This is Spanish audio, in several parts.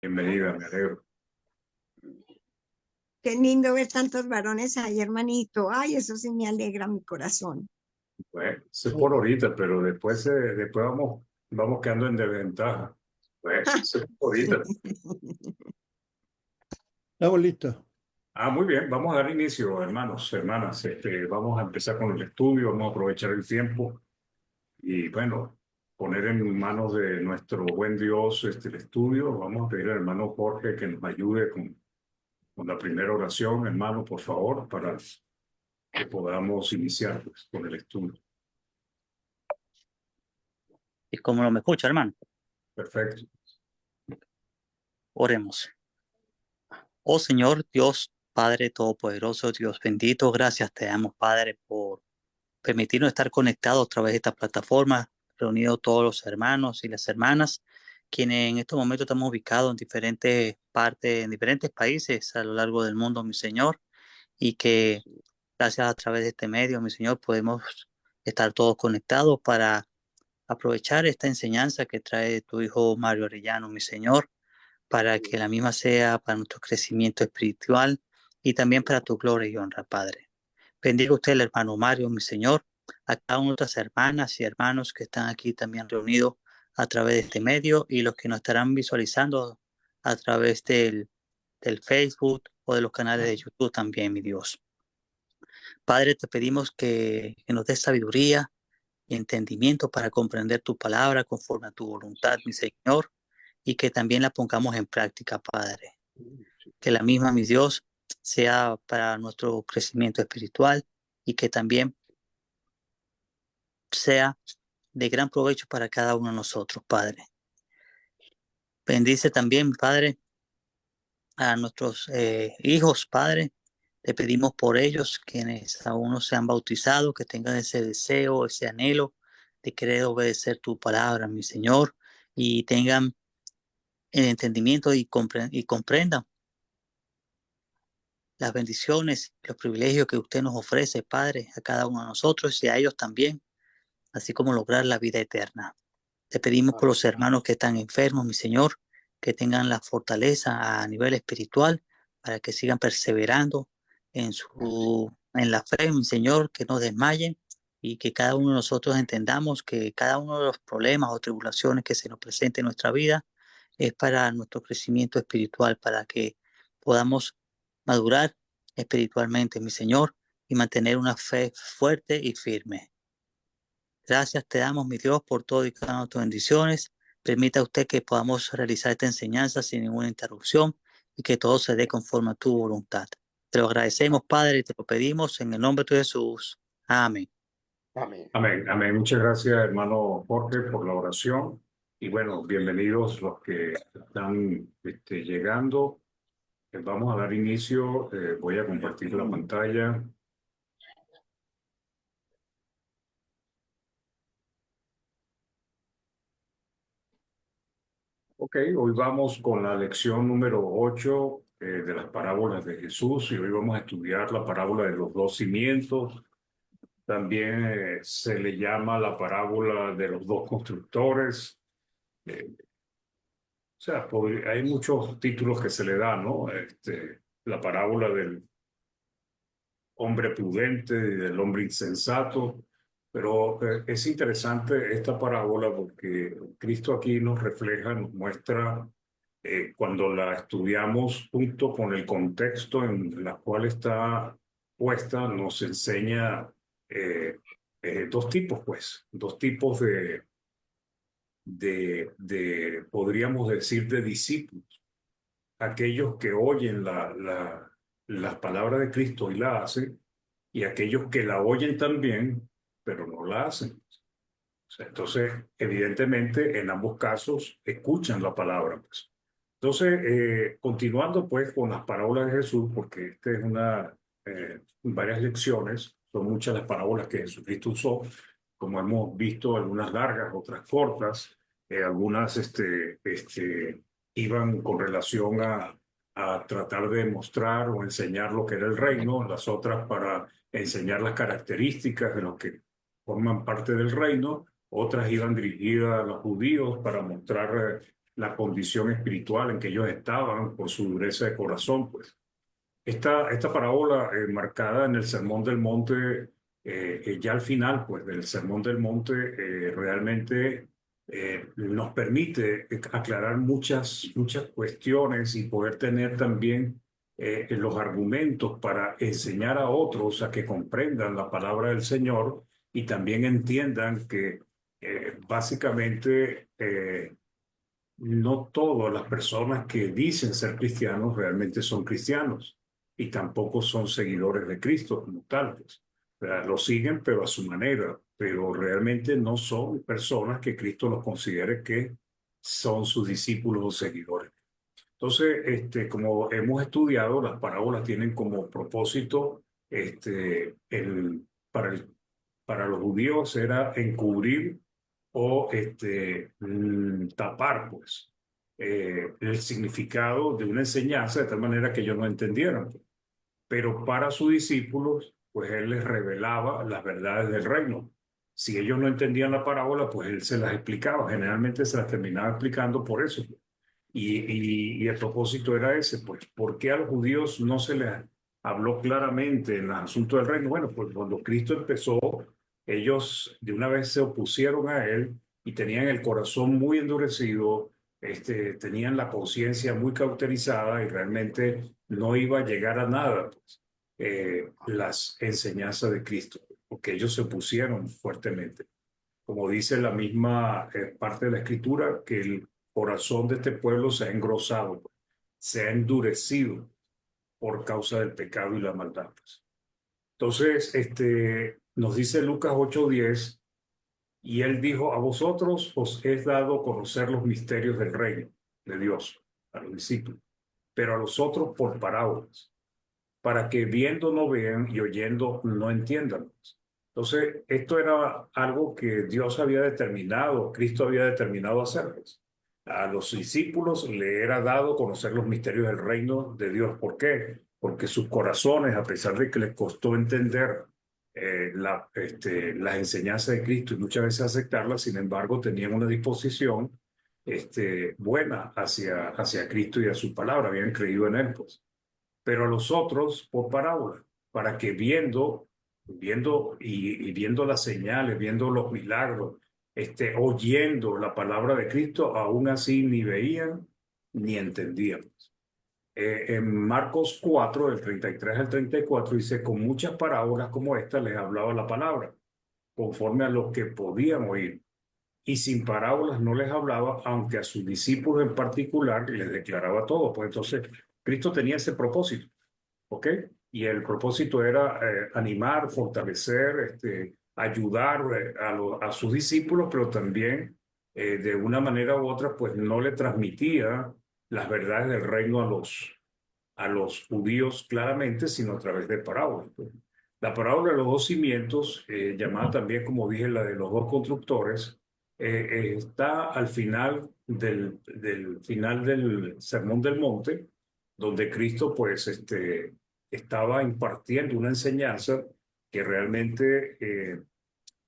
Bienvenida, me alegro. Qué lindo ver tantos varones ahí, hermanito. Ay, eso sí me alegra mi corazón. Bueno, eso es por ahorita, pero después vamos quedando en desventaja. Bueno, eso es por ahorita. La bolita. Muy bien, vamos a dar inicio, hermanos, hermanas. Vamos a empezar con el estudio, vamos a aprovechar el tiempo y, bueno, poner en manos de nuestro buen Dios el estudio. Vamos a pedir al hermano Jorge que nos ayude con la primera oración, hermano, por favor, para que podamos iniciar pues, con el estudio. ¿Y cómo no me escucha, hermano? Perfecto. Oremos. Oh Señor, Dios Padre Todopoderoso, Dios bendito, gracias te damos, Padre, por permitirnos estar conectados a través de esta plataforma, reunidos todos los hermanos y las hermanas, quienes en estos momentos estamos ubicados en diferentes partes, en diferentes países a lo largo del mundo, mi Señor, y que gracias a través de este medio, mi Señor, podemos estar todos conectados para aprovechar esta enseñanza que trae tu Hijo Mario Arellano, mi Señor, para que la misma sea para nuestro crecimiento espiritual y también para tu gloria y honra, Padre. Bendiga usted el hermano Mario, mi Señor, a cada una de otras hermanas y hermanos que están aquí también reunidos a través de este medio y los que nos estarán visualizando a través del Facebook o de los canales de YouTube también, mi Dios. Padre, te pedimos que nos des sabiduría y entendimiento para comprender tu palabra conforme a tu voluntad, mi Señor, y que también la pongamos en práctica, Padre. Que la misma, mi Dios, sea para nuestro crecimiento espiritual y que también sea de gran provecho para cada uno de nosotros, Padre. Bendice también, Padre, a nuestros hijos, Padre. Te pedimos por ellos, quienes aún no se han bautizado, que tengan ese deseo, ese anhelo de querer obedecer tu palabra, mi Señor, y tengan el entendimiento y comprendan las bendiciones, los privilegios que usted nos ofrece, Padre, a cada uno de nosotros y a ellos también, así como lograr la vida eterna. Te pedimos por los hermanos que están enfermos, mi Señor, que tengan la fortaleza a nivel espiritual para que sigan perseverando en la fe, mi Señor, que no desmayen y que cada uno de nosotros entendamos que cada uno de los problemas o tribulaciones que se nos presenten en nuestra vida es para nuestro crecimiento espiritual, para que podamos madurar espiritualmente, mi Señor, y mantener una fe fuerte y firme. Gracias te damos, mi Dios, por todo y cada una de tus bendiciones. Permita usted que podamos realizar esta enseñanza sin ninguna interrupción y que todo se dé conforme a tu voluntad. Te lo agradecemos, Padre, y te lo pedimos en el nombre de Jesús. Amén. Amén. Amén, amén. Muchas gracias, hermano Jorge, por la oración. Y bueno, bienvenidos los que están llegando. Vamos a dar inicio. Voy a compartir la pantalla. Ok, hoy vamos con la lección número 8 de las parábolas de Jesús y hoy vamos a estudiar la parábola de los dos cimientos. También se le llama la parábola de los dos constructores. O sea, hay muchos títulos que se le dan, ¿no? La parábola del hombre prudente y del hombre insensato. Pero es interesante esta parábola porque Cristo aquí nos refleja, nos muestra, cuando la estudiamos junto con el contexto en el cual está puesta, nos enseña dos tipos, pues, dos tipos podríamos decir, de discípulos. Aquellos que oyen las palabras de Cristo y la hacen, y aquellos que la oyen también, pero no la hacen. O sea, entonces, evidentemente, en ambos casos, escuchan la palabra, pues. Entonces, continuando pues con las parábolas de Jesús, porque esta es varias lecciones, son muchas las parábolas que Jesucristo usó, como hemos visto, algunas largas, otras cortas, algunas iban con relación a tratar de mostrar o enseñar lo que era el reino, las otras para enseñar las características de los que forman parte del reino, otras iban dirigidas a los judíos para mostrar la condición espiritual en que ellos estaban por su dureza de corazón, pues. Esta parábola marcada en el Sermón del Monte, ya al final pues, del Sermón del Monte, realmente nos permite aclarar muchas cuestiones y poder tener también los argumentos para enseñar a otros a que comprendan la palabra del Señor y también entiendan que básicamente no todas las personas que dicen ser cristianos realmente son cristianos y tampoco son seguidores de Cristo como tal, pues. O sea, lo siguen, pero a su manera, pero realmente no son personas que Cristo los considere que son sus discípulos o seguidores. Entonces, como hemos estudiado, las parábolas tienen como propósito, para, para los judíos era encubrir o tapar, pues, el significado de una enseñanza de tal manera que ellos no entendieran, pues. Pero para sus discípulos, pues él les revelaba las verdades del reino. Si ellos no entendían la parábola, pues él se las explicaba. Generalmente se las terminaba explicando por eso. Y el propósito era ese, pues, ¿por qué a los judíos no se les habló claramente en el asunto del reino? Bueno, pues cuando Cristo empezó, ellos de una vez se opusieron a él y tenían el corazón muy endurecido, tenían la conciencia muy cauterizada y realmente no iba a llegar a nada, pues, las enseñanzas de Cristo, porque ellos se opusieron fuertemente. Como dice la misma parte de la Escritura, que el corazón de este pueblo se ha engrosado, pues, se ha endurecido por causa del pecado y la maldad, pues. Entonces, nos dice Lucas 8:10, y él dijo: a vosotros os he dado conocer los misterios del reino de Dios, a los discípulos, pero a los otros por parábolas, para que viendo no vean y oyendo no entiendan. Entonces, esto era algo que Dios había determinado, Cristo había determinado hacerles. A los discípulos le era dado conocer los misterios del reino de Dios. ¿Por qué? Porque sus corazones, a pesar de que les costó entender las enseñanzas de Cristo y muchas veces aceptarlas, sin embargo, tenían una disposición buena hacia Cristo y a su palabra, habían creído en él, pues. Pero a los otros por parábola, para que viendo viendo las señales, viendo los milagros, oyendo la palabra de Cristo, aún así ni veían ni entendían. En Marcos 4, del 33 al 34, dice: con muchas parábolas como esta les hablaba la palabra, conforme a lo que podían oír. Y sin parábolas no les hablaba, aunque a sus discípulos en particular les declaraba todo. Pues entonces, Cristo tenía ese propósito. ¿Ok? Y el propósito era animar, fortalecer, ayudar a sus discípulos, pero también de una manera u otra, pues no le transmitía las verdades del reino a los judíos claramente, sino a través de parábolas, pues. La parábola de los dos cimientos, llamada también, como dije, la de los dos constructores, está al final del Sermón del Monte, donde Cristo pues estaba impartiendo una enseñanza que realmente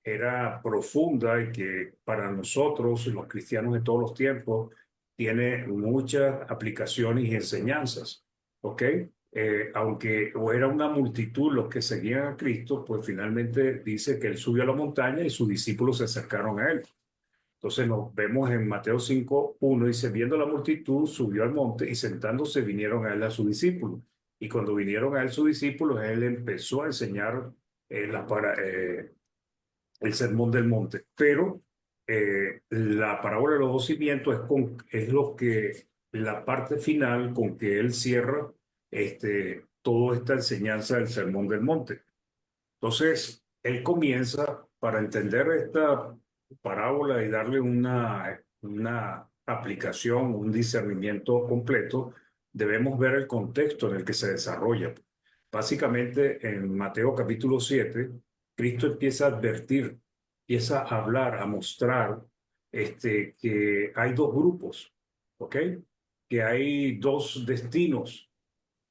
era profunda y que para nosotros, los cristianos de todos los tiempos, tiene muchas aplicaciones y enseñanzas. ¿Ok? Aunque o era una multitud los que seguían a Cristo, pues finalmente dice que él subió a la montaña y sus discípulos se acercaron a él. Entonces nos vemos en Mateo 5:1, dice: viendo la multitud, subió al monte y sentándose vinieron a él a sus discípulos. Y cuando vinieron a él sus discípulos, él empezó a enseñar el sermón del monte. Pero la parábola de los dos cimientos es lo que, la parte final con que él cierra toda esta enseñanza del sermón del monte. Entonces, él comienza, para entender esta parábola y darle una aplicación, un discernimiento completo, debemos ver el contexto en el que se desarrolla. Básicamente, en Mateo capítulo 7, Cristo empieza a advertir, empieza a hablar, a mostrar que hay dos grupos, ¿ok? Que hay dos destinos.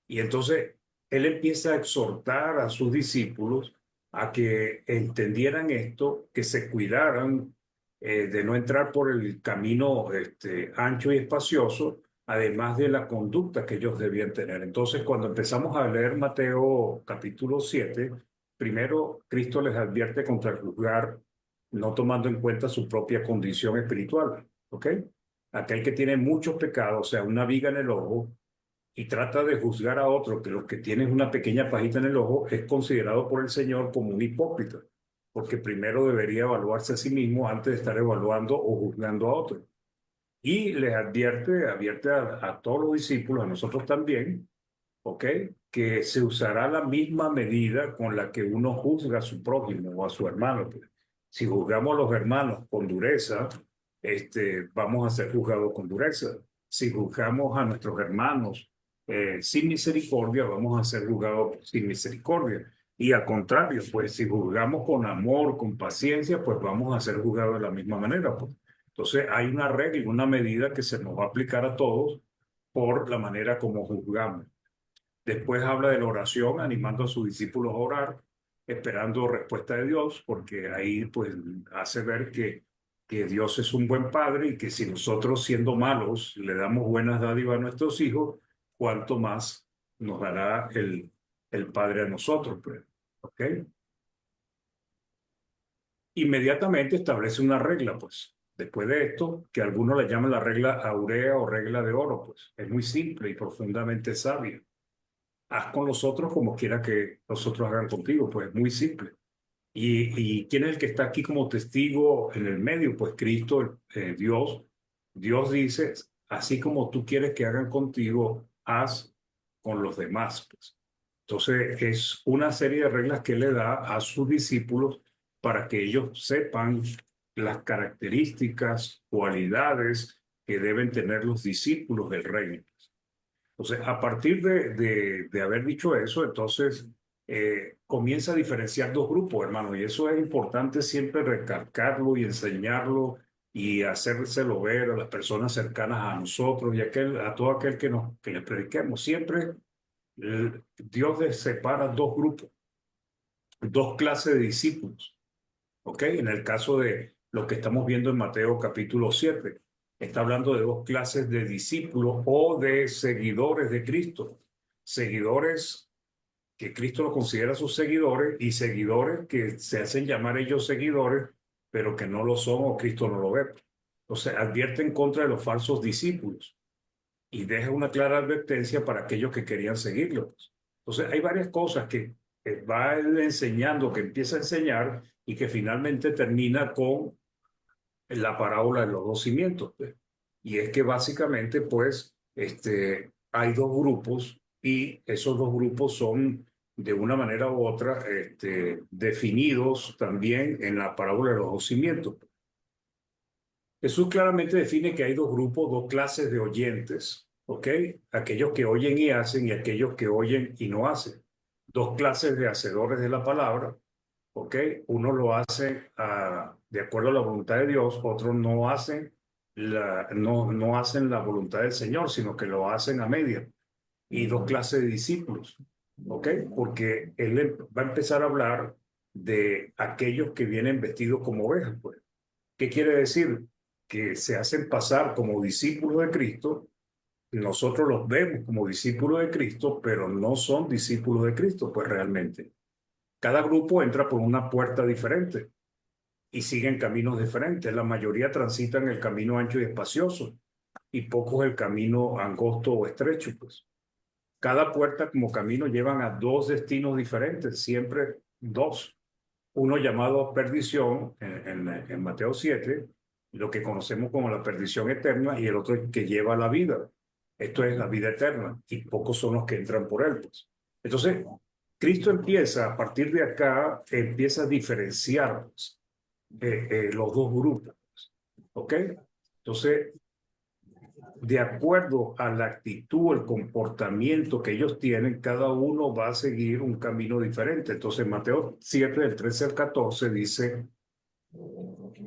Y entonces él empieza a exhortar a sus discípulos a que entendieran esto, que se cuidaran de no entrar por el camino ancho y espacioso, además de la conducta que ellos debían tener. Entonces, cuando empezamos a leer Mateo capítulo 7, primero Cristo les advierte contra el juzgar, no tomando en cuenta su propia condición espiritual, ¿ok? Aquel que tiene muchos pecados, o sea, una viga en el ojo, y trata de juzgar a otro que los que tienen una pequeña pajita en el ojo, es considerado por el Señor como un hipócrita, porque primero debería evaluarse a sí mismo antes de estar evaluando o juzgando a otro. Y les advierte a todos los discípulos, a nosotros también, ¿ok? Que se usará la misma medida con la que uno juzga a su prójimo o a su hermano. Pues. Si juzgamos a los hermanos con dureza, vamos a ser juzgados con dureza. Si juzgamos a nuestros hermanos sin misericordia, vamos a ser juzgados sin misericordia. Y al contrario, pues si juzgamos con amor, con paciencia, pues vamos a ser juzgados de la misma manera. Pues. Entonces hay una regla, una medida que se nos va a aplicar a todos por la manera como juzgamos. Después habla de la oración, animando a sus discípulos a orar, esperando respuesta de Dios, porque ahí pues hace ver que Dios es un buen padre y que si nosotros siendo malos le damos buenas dádivas a nuestros hijos, cuánto más nos dará el Padre a nosotros, pues. ¿Ok? Inmediatamente establece una regla, pues. Después de esto, que algunos le llaman la regla áurea o regla de oro, pues. Es muy simple y profundamente sabia. Haz con los otros como quiera que los otros hagan contigo, pues muy simple. ¿Y quién es el que está aquí como testigo en el medio? Pues Cristo, Dios. Dios dice, así como tú quieres que hagan contigo, haz con los demás. Pues. Entonces es una serie de reglas que le da a sus discípulos para que ellos sepan las características, cualidades que deben tener los discípulos del reino. Entonces, a partir de haber dicho eso, entonces comienza a diferenciar dos grupos, hermano, y eso es importante siempre recalcarlo y enseñarlo y hacérselo ver a las personas cercanas a nosotros y a todo aquel que les prediquemos. Siempre Dios separa dos grupos, dos clases de discípulos, ¿ok? En el caso de lo que estamos viendo en Mateo capítulo 7. Está hablando de dos clases de discípulos o de seguidores de Cristo. Seguidores que Cristo los considera sus seguidores y seguidores que se hacen llamar ellos seguidores, pero que no lo son o Cristo no lo ve. Entonces advierte en contra de los falsos discípulos y deja una clara advertencia para aquellos que querían seguirlos. Entonces hay varias cosas que va él enseñando, que empieza a enseñar y que finalmente termina con la parábola de los dos cimientos. Pues. Y es que básicamente, pues, hay dos grupos y esos dos grupos son de una manera u otra definidos también en la parábola de los dos cimientos. Jesús claramente define que hay dos grupos, dos clases de oyentes, ¿ok? Aquellos que oyen y hacen y aquellos que oyen y no hacen. Dos clases de hacedores de la palabra, ¿ok? Uno lo hace de acuerdo a la voluntad de Dios, otros no hacen no hacen la voluntad del Señor, sino que lo hacen a media. Y dos clases de discípulos, ¿ok? Porque él va a empezar a hablar de aquellos que vienen vestidos como ovejas, pues. ¿Qué quiere decir? Que se hacen pasar como discípulos de Cristo. Nosotros los vemos como discípulos de Cristo, pero no son discípulos de Cristo, pues realmente. Cada grupo entra por una puerta diferente y siguen caminos diferentes. La mayoría transitan el camino ancho y espacioso y pocos el camino angosto o estrecho. Pues. Cada puerta como camino llevan a dos destinos diferentes, siempre dos. Uno llamado perdición en Mateo 7, lo que conocemos como la perdición eterna, y el otro que lleva a la vida. Esto es la vida eterna y pocos son los que entran por él. Pues. Entonces, Cristo empieza, a partir de acá, empieza a diferenciar pues, los dos grupos. ¿Ok? Entonces, de acuerdo a la actitud, el comportamiento que ellos tienen, cada uno va a seguir un camino diferente. Entonces, Mateo 7, del 13 al 14, dice,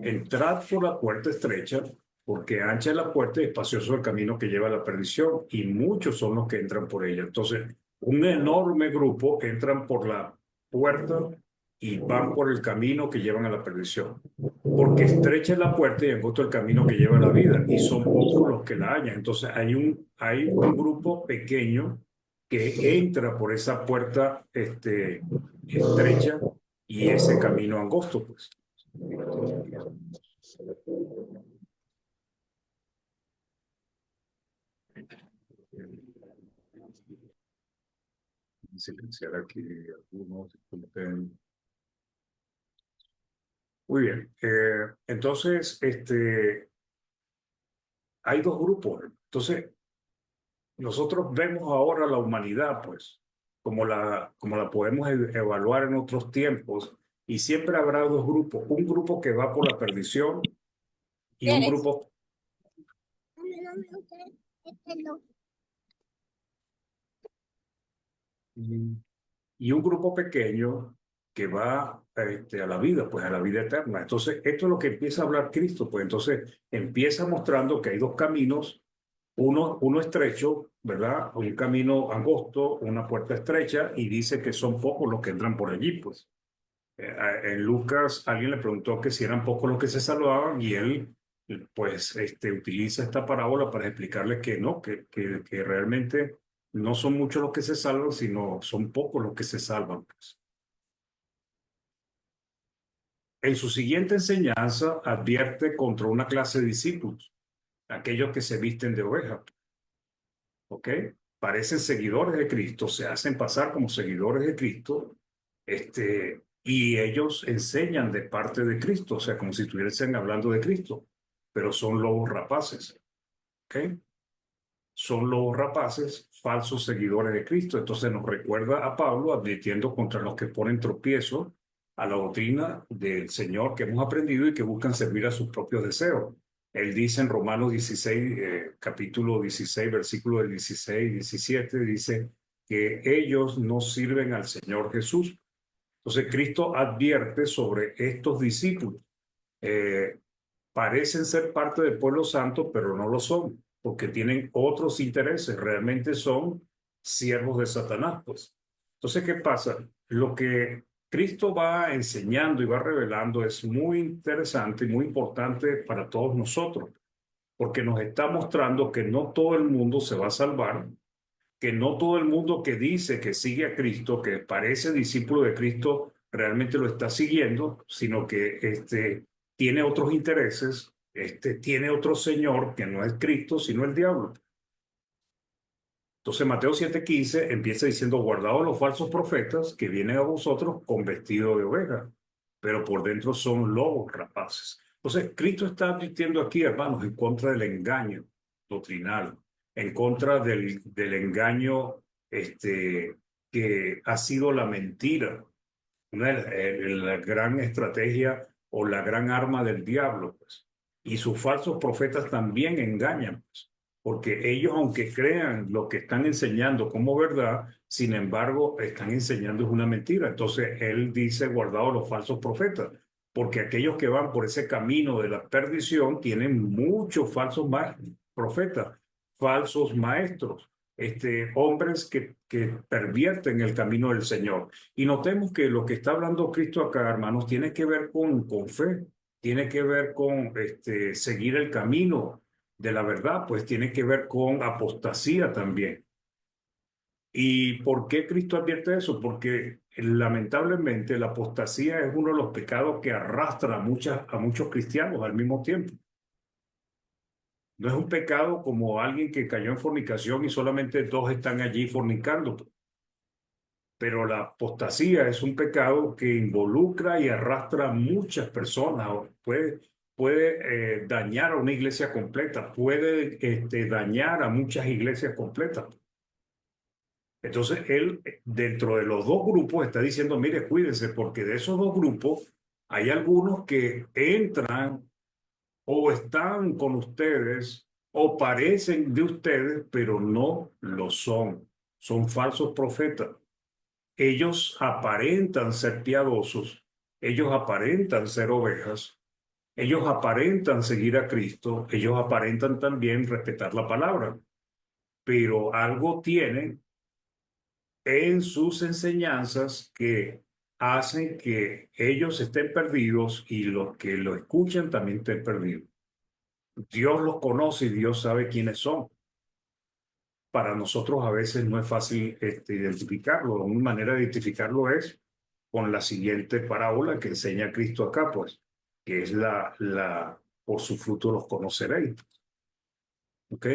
entrad por la puerta estrecha, porque ancha es la puerta y espacioso el camino que lleva a la perdición, y muchos son los que entran por ella. Entonces, un enorme grupo entran por la puerta y van por el camino que llevan a la perdición. Porque estrecha es la puerta y angosto el camino que lleva a la vida, y son pocos los que la hallan. Entonces hay un grupo pequeño que entra por esa puerta estrecha y ese camino angosto, pues. Silenciar aquí algunos. Muy bien. Entonces, hay dos grupos. Entonces, nosotros vemos ahora la humanidad, pues, como la podemos evaluar en otros tiempos, y siempre habrá dos grupos. Un grupo que va por la perdición y un grupo y un grupo pequeño que va a la vida, pues a la vida eterna. Entonces, esto es lo que empieza a hablar Cristo, pues entonces empieza mostrando que hay dos caminos, uno estrecho, ¿verdad? Un camino angosto, una puerta estrecha, y dice que son pocos los que entran por allí, pues. En Lucas alguien le preguntó que si eran pocos los que se salvaban y él pues utiliza esta parábola para explicarle que no, que realmente no son muchos los que se salvan, sino son pocos los que se salvan, pues. En su siguiente enseñanza advierte contra una clase de discípulos, aquellos que se visten de oveja, ¿ok? Parecen seguidores de Cristo, se hacen pasar como seguidores de Cristo, y ellos enseñan de parte de Cristo, o sea, como si estuviesen hablando de Cristo, pero son lobos rapaces, ¿ok? Son lobos rapaces, falsos seguidores de Cristo. Entonces nos recuerda a Pablo advirtiendo contra los que ponen tropiezo a la doctrina del Señor que hemos aprendido y que buscan servir a sus propios deseos. Él dice en Romanos 16, capítulo 16, versículo del 16 y 17, dice que ellos no sirven al Señor Jesús. Entonces Cristo advierte sobre estos discípulos. Parecen ser parte del pueblo santo, pero no lo son, porque tienen otros intereses, realmente son siervos de Satanás, pues. Entonces, ¿qué pasa? Lo que Cristo va enseñando y va revelando es muy interesante y muy importante para todos nosotros, porque nos está mostrando que no todo el mundo se va a salvar, que no todo el mundo que dice que sigue a Cristo, que parece discípulo de Cristo, realmente lo está siguiendo, sino que tiene otros intereses, tiene otro señor que no es Cristo, sino el diablo. Entonces Mateo 7:15 empieza diciendo, guardaos los falsos profetas que vienen a vosotros con vestido de oveja, pero por dentro son lobos rapaces. Entonces Cristo está advirtiendo aquí, hermanos, en contra del engaño doctrinal, en contra del engaño que ha sido la mentira, la gran estrategia o la gran arma del diablo, pues. Y sus falsos profetas también engañan, pues, porque ellos, aunque crean lo que están enseñando como verdad, sin embargo, están enseñando es una mentira. Entonces, él dice, guardaos los falsos profetas, porque aquellos que van por ese camino de la perdición tienen muchos falsos profetas, falsos maestros, hombres que pervierten el camino del Señor. Y notemos que lo que está hablando Cristo acá, hermanos, tiene que ver con fe, tiene que ver con seguir el camino de la verdad, pues tiene que ver con apostasía también. ¿Y por qué Cristo advierte eso? Porque lamentablemente la apostasía es uno de los pecados que arrastra a muchos cristianos al mismo tiempo. No es un pecado como alguien que cayó en fornicación y solamente dos están allí fornicando. Pero la apostasía es un pecado que involucra y arrastra a muchas personas. Puede dañar a una iglesia completa, puede dañar a muchas iglesias completas. Entonces, él, dentro de los dos grupos, está diciendo, mire, cuídense, porque de esos dos grupos hay algunos que entran o están con ustedes o parecen de ustedes, pero no lo son. Son falsos profetas. Ellos aparentan ser piadosos, ellos aparentan ser ovejas, ellos aparentan seguir a Cristo, ellos aparentan también respetar la palabra, pero algo tienen en sus enseñanzas que hacen que ellos estén perdidos y los que lo escuchan también estén perdidos. Dios los conoce y Dios sabe quiénes son. Para nosotros a veces no es fácil identificarlo. Una manera de identificarlo es con la siguiente parábola que enseña Cristo acá, pues, que es por su fruto los conoceréis. ¿Ok?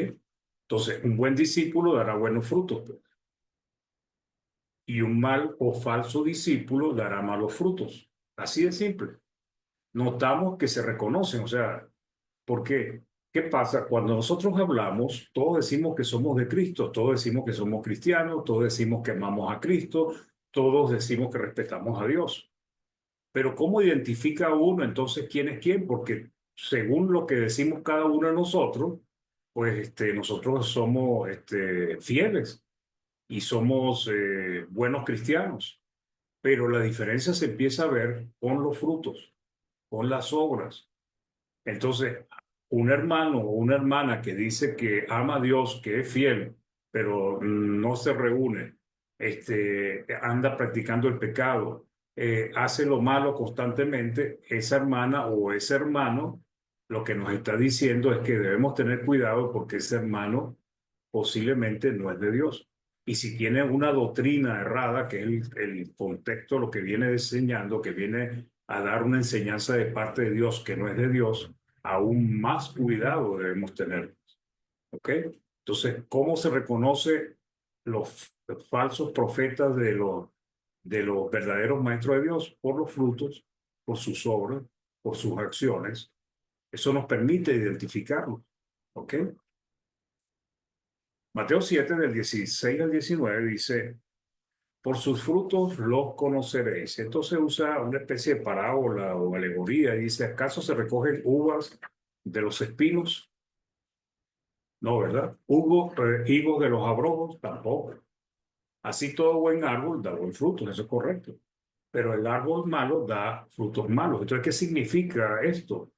Entonces, un buen discípulo dará buenos frutos, pues, y un mal o falso discípulo dará malos frutos. Así de simple. Notamos que se reconocen, o sea, ¿por qué? ¿Qué pasa? Cuando nosotros hablamos, todos decimos que somos de Cristo, todos decimos que somos cristianos, todos decimos que amamos a Cristo, todos decimos que respetamos a Dios. Pero ¿cómo identifica uno entonces quién es quién? Porque según lo que decimos cada uno de nosotros, pues nosotros somos fieles y somos buenos cristianos. Pero la diferencia se empieza a ver con los frutos, con las obras. Entonces, un hermano o una hermana que dice que ama a Dios, que es fiel, pero no se reúne, anda practicando el pecado, hace lo malo constantemente, esa hermana o ese hermano lo que nos está diciendo es que debemos tener cuidado porque ese hermano posiblemente no es de Dios. Y si tiene una doctrina errada, que es el contexto, lo que viene enseñando, que viene a dar una enseñanza de parte de Dios que no es de Dios, aún más cuidado debemos tener. ¿Ok? Entonces, ¿cómo se reconoce los falsos profetas de los verdaderos maestros de Dios? Por los frutos, por sus obras, por sus acciones. Eso nos permite identificarlos. ¿Ok? Mateo 7, del 16 al 19, dice, por sus frutos los conoceréis. Entonces usa una especie de parábola o alegoría y dice, ¿acaso se recogen uvas de los espinos? No, ¿verdad? Higos de los abrojos, tampoco. Así todo buen árbol da buen fruto, eso es correcto. Pero el árbol malo da frutos malos. Entonces, ¿qué significa esto?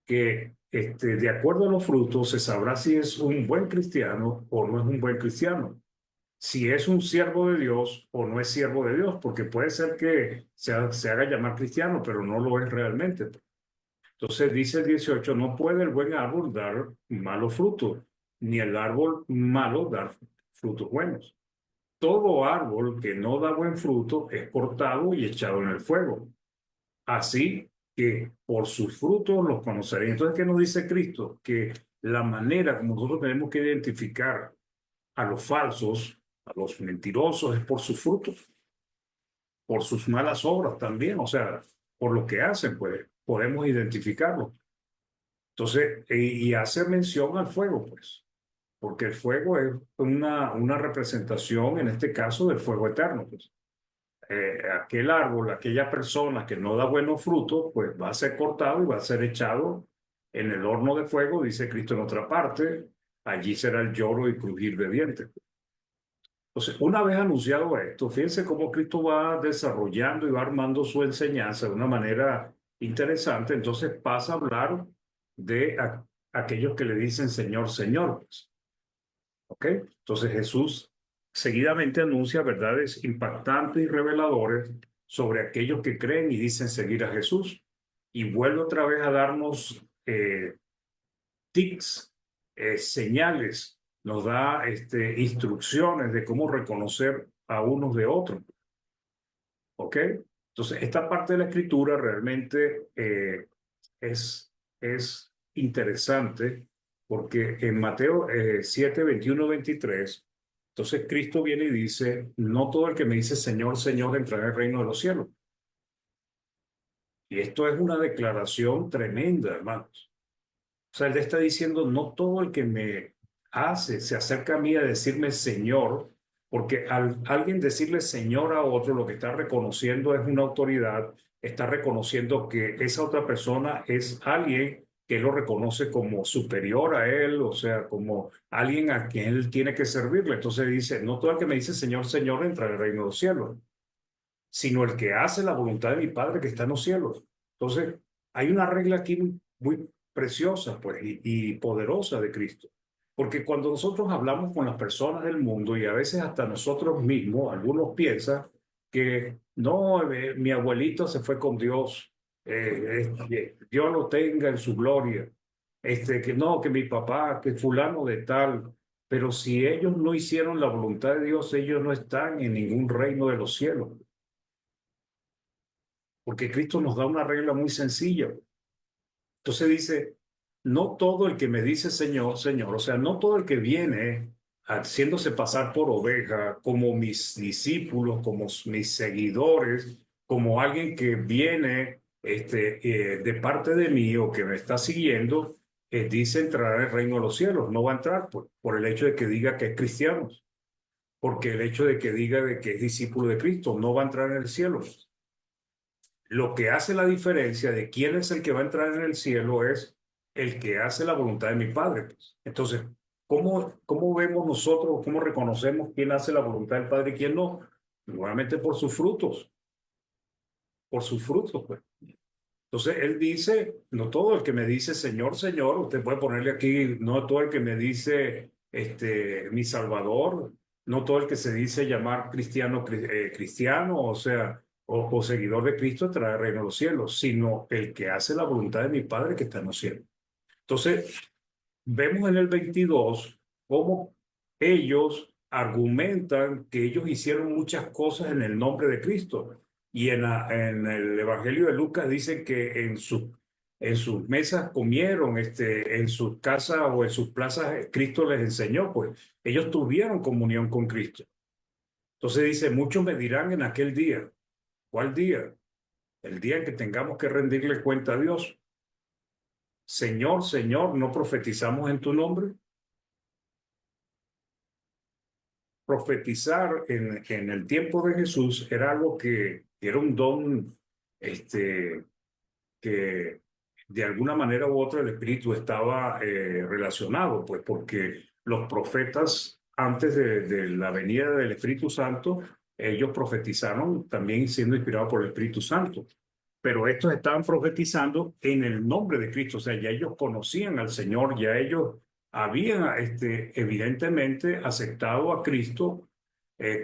Que de acuerdo a los frutos se sabrá si es un buen cristiano o no es un buen cristiano. Si es un siervo de Dios o no es siervo de Dios, porque puede ser que se haga llamar cristiano, pero no lo es realmente. Entonces dice el 18, no puede el buen árbol dar malos frutos, ni el árbol malo dar frutos buenos. Todo árbol que no da buen fruto es cortado y echado en el fuego. Así que por sus frutos los conoceréis. Entonces, ¿qué nos dice Cristo? Que la manera como nosotros tenemos que identificar a los falsos, a los mentirosos, es por sus frutos, por sus malas obras también, o sea, por lo que hacen, pues podemos identificarlos. Entonces, y hace mención al fuego, pues, porque el fuego es una representación, en este caso, del fuego eterno, pues. Aquel árbol, aquella persona que no da buenos frutos, pues va a ser cortado y va a ser echado en el horno de fuego, dice Cristo en otra parte, allí será el lloro y crujir de dientes. Entonces, una vez anunciado esto, fíjense cómo Cristo va desarrollando y va armando su enseñanza de una manera interesante. Entonces pasa a hablar de aquellos que le dicen Señor, Señor. Pues. ¿Ok? Entonces Jesús seguidamente anuncia verdades impactantes y reveladoras sobre aquellos que creen y dicen seguir a Jesús. Y vuelve otra vez a darnos tics, señales, nos da instrucciones de cómo reconocer a unos de otros. ¿Ok? Entonces, esta parte de la escritura realmente es interesante porque en Mateo 7, 21, 23, entonces Cristo viene y dice, no todo el que me dice Señor, Señor entrará en el reino de los cielos. Y esto es una declaración tremenda, hermanos. O sea, él está diciendo, no todo el que me se acerca a mí a decirme Señor, porque al alguien decirle Señor a otro, lo que está reconociendo es una autoridad, está reconociendo que esa otra persona es alguien que lo reconoce como superior a él, o sea, como alguien a quien él tiene que servirle. Entonces dice, no todo el que me dice Señor, Señor entra en el reino de los cielos, sino el que hace la voluntad de mi Padre que está en los cielos. Entonces, hay una regla aquí muy preciosa pues, y poderosa de Cristo. Porque cuando nosotros hablamos con las personas del mundo y a veces hasta nosotros mismos, algunos piensan que no, mi abuelito se fue con Dios, Dios lo tenga en su gloria, que no, que mi papá, que fulano de tal, pero si ellos no hicieron la voluntad de Dios, ellos no están en ningún reino de los cielos, porque Cristo nos da una regla muy sencilla. Entonces dice, no todo el que me dice Señor, Señor, o sea, no todo el que viene haciéndose pasar por oveja, como mis discípulos, como mis seguidores, como alguien que viene de parte de mí o que me está siguiendo, dice entrar al reino de los cielos. No va a entrar por el hecho de que diga que es cristiano, porque el hecho de que diga de que es discípulo de Cristo no va a entrar en el cielo. Lo que hace la diferencia de quién es el que va a entrar en el cielo es el que hace la voluntad de mi Padre, pues. Entonces, ¿cómo vemos nosotros, cómo reconocemos quién hace la voluntad del Padre y quién no? Nuevamente por sus frutos, pues. Entonces, él dice, no todo el que me dice Señor, Señor, usted puede ponerle aquí, no todo el que me dice mi Salvador, no todo el que se dice llamar cristiano, cristiano, o sea, o seguidor de Cristo trae el reino de los cielos, sino el que hace la voluntad de mi Padre que está en los cielos. Entonces, vemos en el 22 cómo ellos argumentan que ellos hicieron muchas cosas en el nombre de Cristo. Y en el Evangelio de Lucas dicen que en sus mesas comieron, en sus casas o en sus plazas, Cristo les enseñó, pues ellos tuvieron comunión con Cristo. Entonces dice, muchos me dirán en aquel día, ¿cuál día? El día en que tengamos que rendirle cuenta a Dios. Señor, Señor, ¿no profetizamos en tu nombre? Profetizar en el tiempo de Jesús era algo que era un don que de alguna manera u otra el Espíritu estaba relacionado, pues porque los profetas antes de la venida del Espíritu Santo, ellos profetizaron también siendo inspirados por el Espíritu Santo. Pero estos estaban profetizando en el nombre de Cristo, o sea, ya ellos conocían al Señor, ya ellos habían evidentemente aceptado a Cristo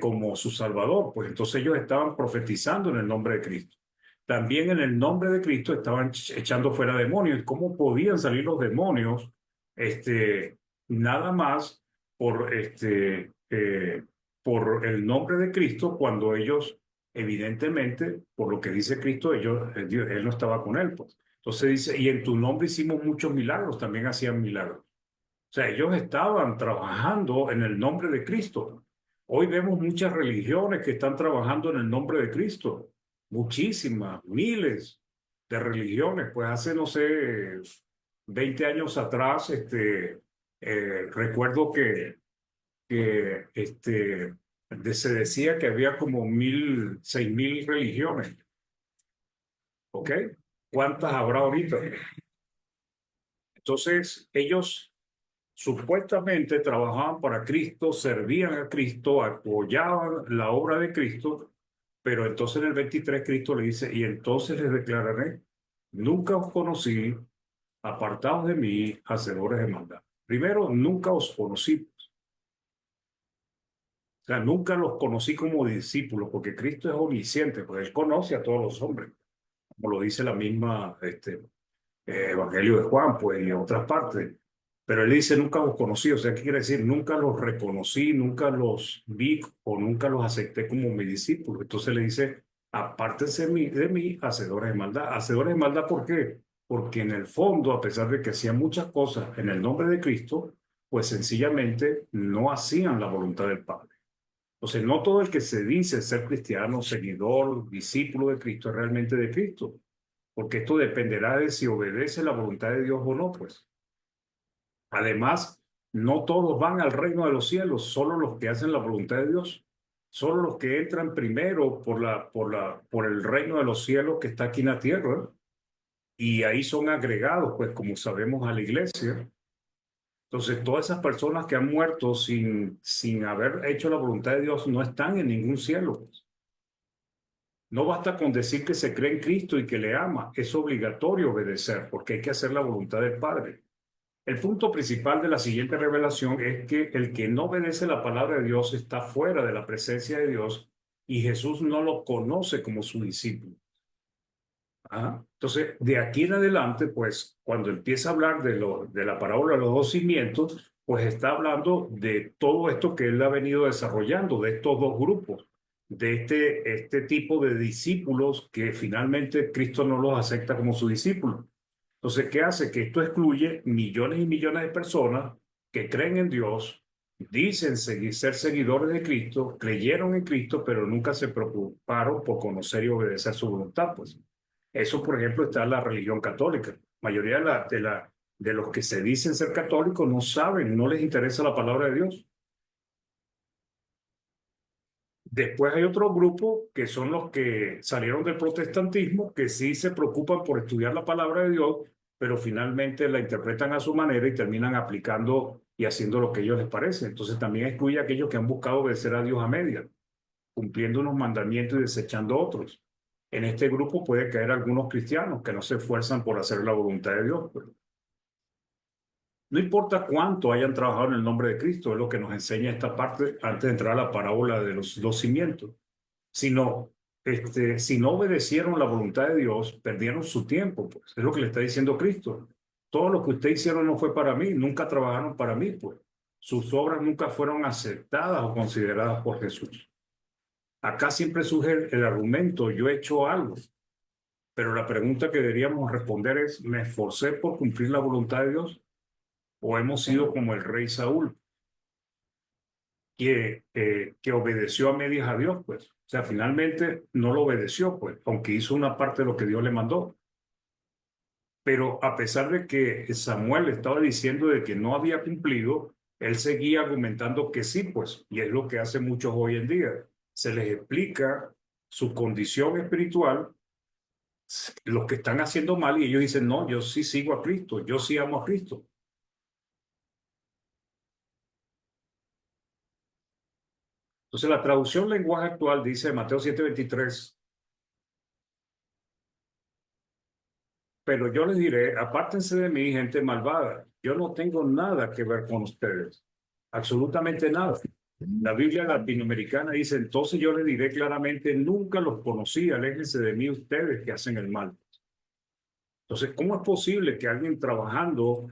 como su Salvador, pues entonces ellos estaban profetizando en el nombre de Cristo. También en el nombre de Cristo estaban echando fuera demonios. ¿Cómo podían salir los demonios? Nada más por, por el nombre de Cristo cuando ellos evidentemente, por lo que dice Cristo, él no estaba con él, pues. Entonces dice, y en tu nombre hicimos muchos milagros, también hacían milagros. O sea, ellos estaban trabajando en el nombre de Cristo. Hoy vemos muchas religiones que están trabajando en el nombre de Cristo. Muchísimas, miles de religiones. Pues hace, no sé, 20 años atrás, recuerdo que se decía que había como 6.000 religiones. ¿Ok? ¿Cuántas habrá ahorita? Entonces, ellos supuestamente trabajaban para Cristo, servían a Cristo, apoyaban la obra de Cristo, pero entonces en el 23 Cristo le dice, y entonces les declararé, nunca os conocí, apartados de mí, hacedores de maldad. Primero, nunca os conocí. O sea, nunca los conocí como discípulos, porque Cristo es omnisciente, pues Él conoce a todos los hombres, como lo dice la misma Evangelio de Juan, pues, y en otras partes. Pero Él dice, nunca los conocí, o sea, ¿qué quiere decir? Nunca los reconocí, nunca los vi o nunca los acepté como mis discípulos. Entonces le dice, apártense de mí, hacedores de maldad. Hacedores de maldad, ¿por qué? Porque en el fondo, a pesar de que hacían muchas cosas en el nombre de Cristo, pues sencillamente no hacían la voluntad del Padre. Entonces, no todo el que se dice ser cristiano, seguidor, discípulo de Cristo es realmente de Cristo, porque esto dependerá de si obedece la voluntad de Dios o no, pues. Además, no todos van al reino de los cielos, solo los que hacen la voluntad de Dios, solo los que entran primero por el reino de los cielos que está aquí en la tierra, y ahí son agregados, pues, como sabemos, a la iglesia. Entonces, todas esas personas que han muerto sin haber hecho la voluntad de Dios no están en ningún cielo, pues. No basta con decir que se cree en Cristo y que le ama, es obligatorio obedecer, porque hay que hacer la voluntad del Padre. El punto principal de la siguiente revelación es que el que no obedece la palabra de Dios está fuera de la presencia de Dios y Jesús no lo conoce como su discípulo. Entonces, de aquí en adelante, pues, cuando empieza a hablar de la parábola de los dos cimientos, pues está hablando de todo esto que él ha venido desarrollando, de estos dos grupos, de este tipo de discípulos que finalmente Cristo no los acepta como sus discípulos. Entonces, ¿qué hace? Que esto excluye millones y millones de personas que creen en Dios, dicen ser seguidores de Cristo, creyeron en Cristo, pero nunca se preocuparon por conocer y obedecer su voluntad, pues. Eso, por ejemplo, está en la religión católica. La mayoría de los que se dicen ser católicos no saben, no les interesa la palabra de Dios. Después hay otro grupo que son los que salieron del protestantismo, que sí se preocupan por estudiar la palabra de Dios, pero finalmente la interpretan a su manera y terminan aplicando y haciendo lo que a ellos les parece. Entonces también excluye a aquellos que han buscado obedecer a Dios a medias, cumpliendo unos mandamientos y desechando otros. En este grupo puede caer algunos cristianos que no se esfuerzan por hacer la voluntad de Dios. No importa cuánto hayan trabajado en el nombre de Cristo, es lo que nos enseña esta parte antes de entrar a la parábola de los dos cimientos. Sino, si no obedecieron la voluntad de Dios, perdieron su tiempo, pues. Es lo que le está diciendo Cristo. Todo lo que ustedes hicieron no fue para mí, nunca trabajaron para mí, pues. Sus obras nunca fueron aceptadas o consideradas por Jesús. Acá siempre surge el argumento, yo he hecho algo. Pero la pregunta que deberíamos responder es, ¿me esforcé por cumplir la voluntad de Dios? ¿O hemos sido como el rey Saúl, que obedeció a medias a Dios, pues? O sea, finalmente no lo obedeció, pues, aunque hizo una parte de lo que Dios le mandó. Pero a pesar de que Samuel estaba diciendo de que no había cumplido, él seguía argumentando que sí, pues, y es lo que hacen muchos hoy en día. Se les explica su condición espiritual, los que están haciendo mal, y ellos dicen, no, yo sí sigo a Cristo, yo sí amo a Cristo. Entonces la traducción lenguaje actual dice Mateo 7:23, pero yo les diré, apártense de mí, gente malvada, yo no tengo nada que ver con ustedes, absolutamente nada. La Biblia latinoamericana dice, entonces yo les diré claramente, nunca los conocí, aléjense de mí ustedes que hacen el mal. Entonces, ¿cómo es posible que alguien trabajando,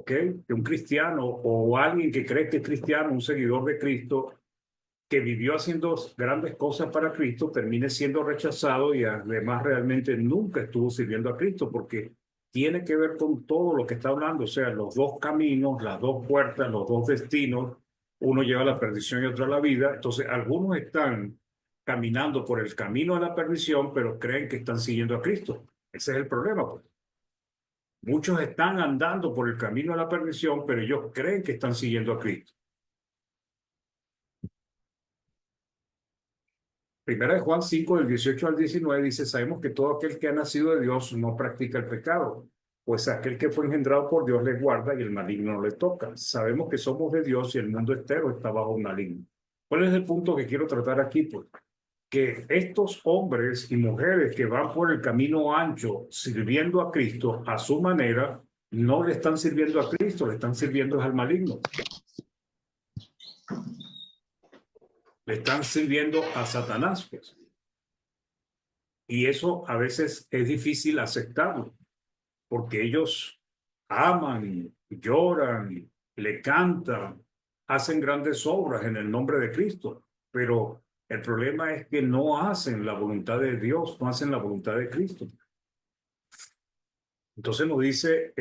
que un cristiano o alguien que cree que es cristiano, un seguidor de Cristo, que vivió haciendo grandes cosas para Cristo, termine siendo rechazado y además realmente nunca estuvo sirviendo a Cristo? Porque tiene que ver con todo lo que está hablando, o sea, los dos caminos, las dos puertas, los dos destinos, uno lleva a la perdición y otro a la vida. Entonces, algunos están caminando por el camino a la perdición, pero creen que están siguiendo a Cristo. Ese es el problema, pues. Muchos están andando por el camino a la perdición, pero ellos creen que están siguiendo a Cristo. Primera de Juan 5, del 18 al 19, dice, sabemos que todo aquel que ha nacido de Dios no practica el pecado, pues aquel que fue engendrado por Dios le guarda y el maligno no le toca. Sabemos que somos de Dios y el mundo entero está bajo un maligno. ¿Cuál es el punto que quiero tratar aquí? Pues que estos hombres y mujeres que van por el camino ancho sirviendo a Cristo a su manera, no le están sirviendo a Cristo, le están sirviendo al maligno. Le están sirviendo a Satanás, pues. Y eso a veces es difícil aceptarlo, porque ellos aman, lloran, le cantan, hacen grandes obras en el nombre de Cristo, pero el problema es que no hacen la voluntad de Dios, no hacen la voluntad de Cristo. Entonces nos dice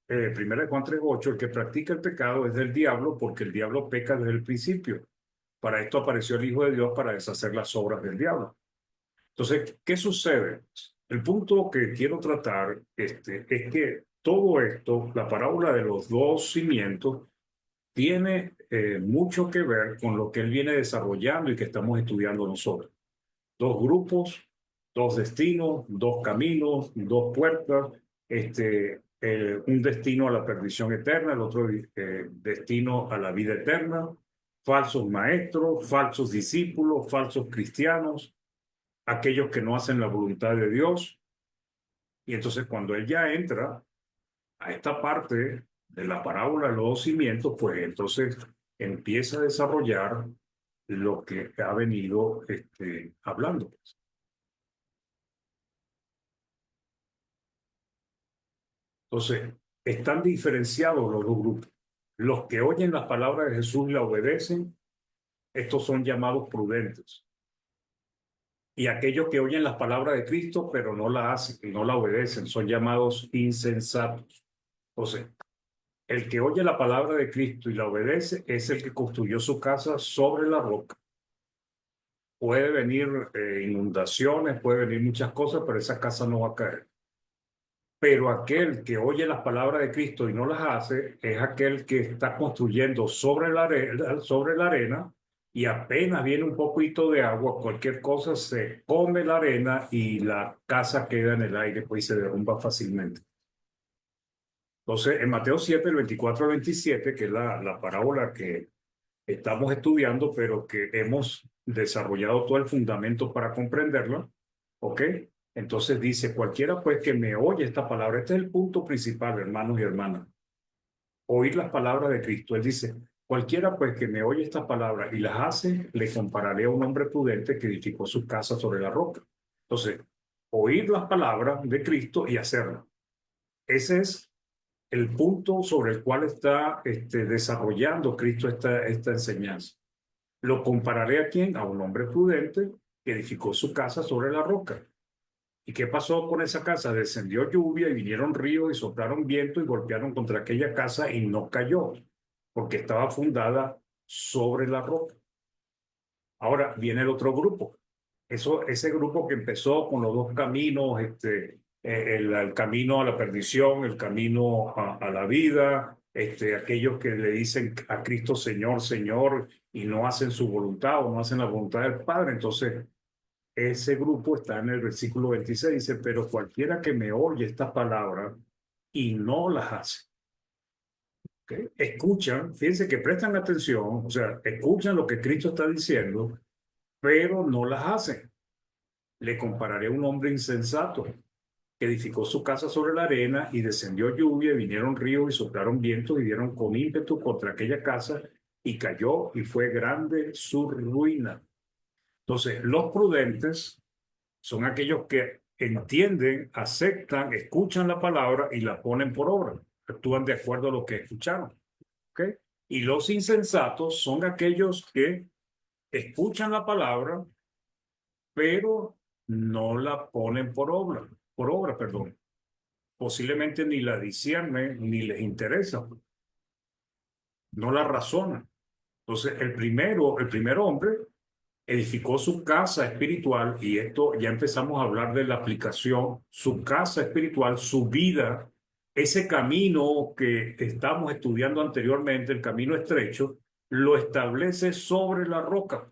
1 Juan 3:8, el que practica el pecado es del diablo, porque el diablo peca desde el principio. Para esto apareció el Hijo de Dios, para deshacer las obras del diablo. Entonces, ¿qué sucede? El punto que quiero tratar es que todo esto, la parábola de los dos cimientos, tiene mucho que ver con lo que él viene desarrollando y que estamos estudiando nosotros. Dos grupos, dos destinos, dos caminos, dos puertas, un destino a la perdición eterna, el otro destino a la vida eterna, falsos maestros, falsos discípulos, falsos cristianos, aquellos que no hacen la voluntad de Dios. Y entonces cuando él ya entra a esta parte de la parábola de los dos cimientos, pues entonces empieza a desarrollar lo que ha venido hablando. Entonces, están diferenciados los dos grupos. Los que oyen las palabras de Jesús y la obedecen, estos son llamados prudentes. Y aquellos que oyen las palabras de Cristo, pero no la hacen, no la obedecen, son llamados insensatos. Entonces, el que oye la palabra de Cristo y la obedece es el que construyó su casa sobre la roca. Puede venir inundaciones, puede venir muchas cosas, pero esa casa no va a caer. Pero aquel que oye las palabras de Cristo y no las hace es aquel que está construyendo sobre la arena y apenas viene un poquito de agua, cualquier cosa se come la arena y la casa queda en el aire, pues y se derrumba fácilmente. Entonces, en Mateo 7, el 24 al 27, que es la parábola que estamos estudiando, pero que hemos desarrollado todo el fundamento para comprenderla, ¿ok? Entonces dice, cualquiera pues que me oye esta palabra, este es el punto principal, hermanos y hermanas, oír las palabras de Cristo. Él dice, cualquiera pues que me oye estas palabras y las hace, le compararé a un hombre prudente que edificó su casa sobre la roca. Entonces, oír las palabras de Cristo y hacerlas. Ese es el punto sobre el cual está desarrollando Cristo esta enseñanza. Lo compararé a quién? A un hombre prudente que edificó su casa sobre la roca. ¿Y qué pasó con esa casa? Descendió lluvia y vinieron ríos y soplaron viento y golpearon contra aquella casa y no cayó, porque estaba fundada sobre la roca. Ahora viene el otro grupo. Ese grupo que empezó con los dos caminos, el camino a la perdición, el camino a la vida, aquellos que le dicen a Cristo Señor, Señor, y no hacen su voluntad o no hacen la voluntad del Padre. Entonces, ese grupo está en el versículo 26, dice, pero cualquiera que me oye estas palabras y no las hace. ¿Okay? Escuchan, fíjense que prestan atención, o sea, escuchan lo que Cristo está diciendo, pero no las hacen. Le compararé a un hombre insensato que edificó su casa sobre la arena y descendió lluvia, y vinieron ríos y soplaron vientos y dieron con ímpetu contra aquella casa y cayó y fue grande su ruina. Entonces, los prudentes son aquellos que entienden, aceptan, escuchan la palabra y la ponen por obra, actúan de acuerdo a lo que escucharon. ¿Okay? Y los insensatos son aquellos que escuchan la palabra, pero no la ponen por obra, perdón. Posiblemente ni la disciernen ni les interesa, no la razonan. Entonces, el primer hombre edificó su casa espiritual, y esto ya empezamos a hablar de la aplicación, su casa espiritual, su vida, ese camino que estamos estudiando anteriormente, el camino estrecho, lo establece sobre la roca,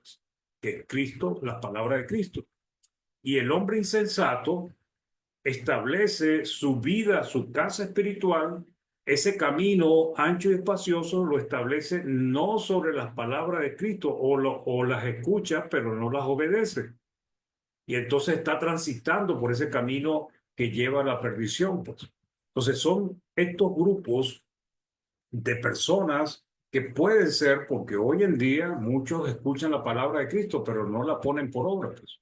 que es Cristo, la palabra de Cristo. Y el hombre insensato establece su vida, su casa espiritual, ese camino ancho y espacioso lo establece no sobre las palabras de Cristo o las escucha, pero no las obedece. Y entonces está transitando por ese camino que lleva a la perdición, pues. Entonces son estos grupos de personas que pueden ser, porque hoy en día muchos escuchan la palabra de Cristo, pero no la ponen por obra, pues.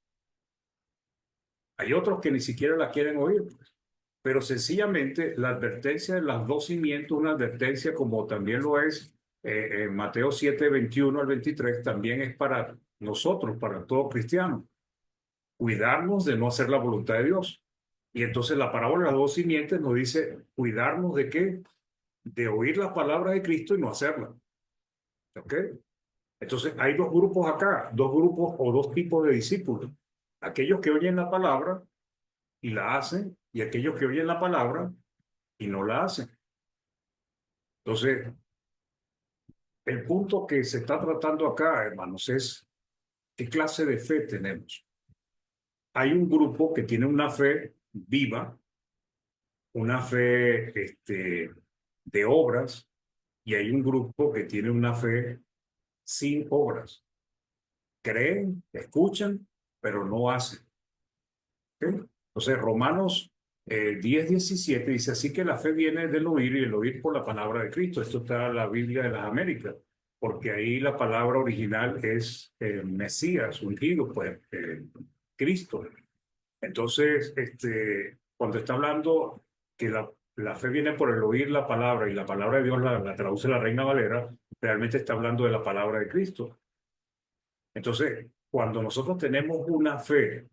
Hay otros que ni siquiera la quieren oír, pues. Pero sencillamente la advertencia de las dos cimientos, una advertencia como también lo es Mateo 7, 21 al 23, también es para nosotros, para todo cristiano. Cuidarnos de no hacer la voluntad de Dios. Y entonces la parábola de las dos simientes nos dice, cuidarnos de qué? De oír la palabra de Cristo y no hacerla. ¿Ok? Entonces hay dos grupos acá, dos grupos o dos tipos de discípulos. Aquellos que oyen la palabra y la hacen, y aquellos que oyen la palabra y no la hacen. Entonces, el punto que se está tratando acá, hermanos, es qué clase de fe tenemos. Hay un grupo que tiene una fe viva, una fe de obras, y hay un grupo que tiene una fe sin obras. Creen, escuchan, pero no hacen. ¿Okay? Entonces, Romanos 10, 17 dice, así que la fe viene del oír y el oír por la palabra de Cristo. Esto está en la Biblia de las Américas. porque ahí la palabra original es Mesías, ungido, pues Cristo. Entonces, cuando está hablando que la fe viene por el oír la palabra y la palabra de Dios la traduce la Reina Valera, realmente está hablando de la palabra de Cristo. Entonces, cuando nosotros tenemos una fe,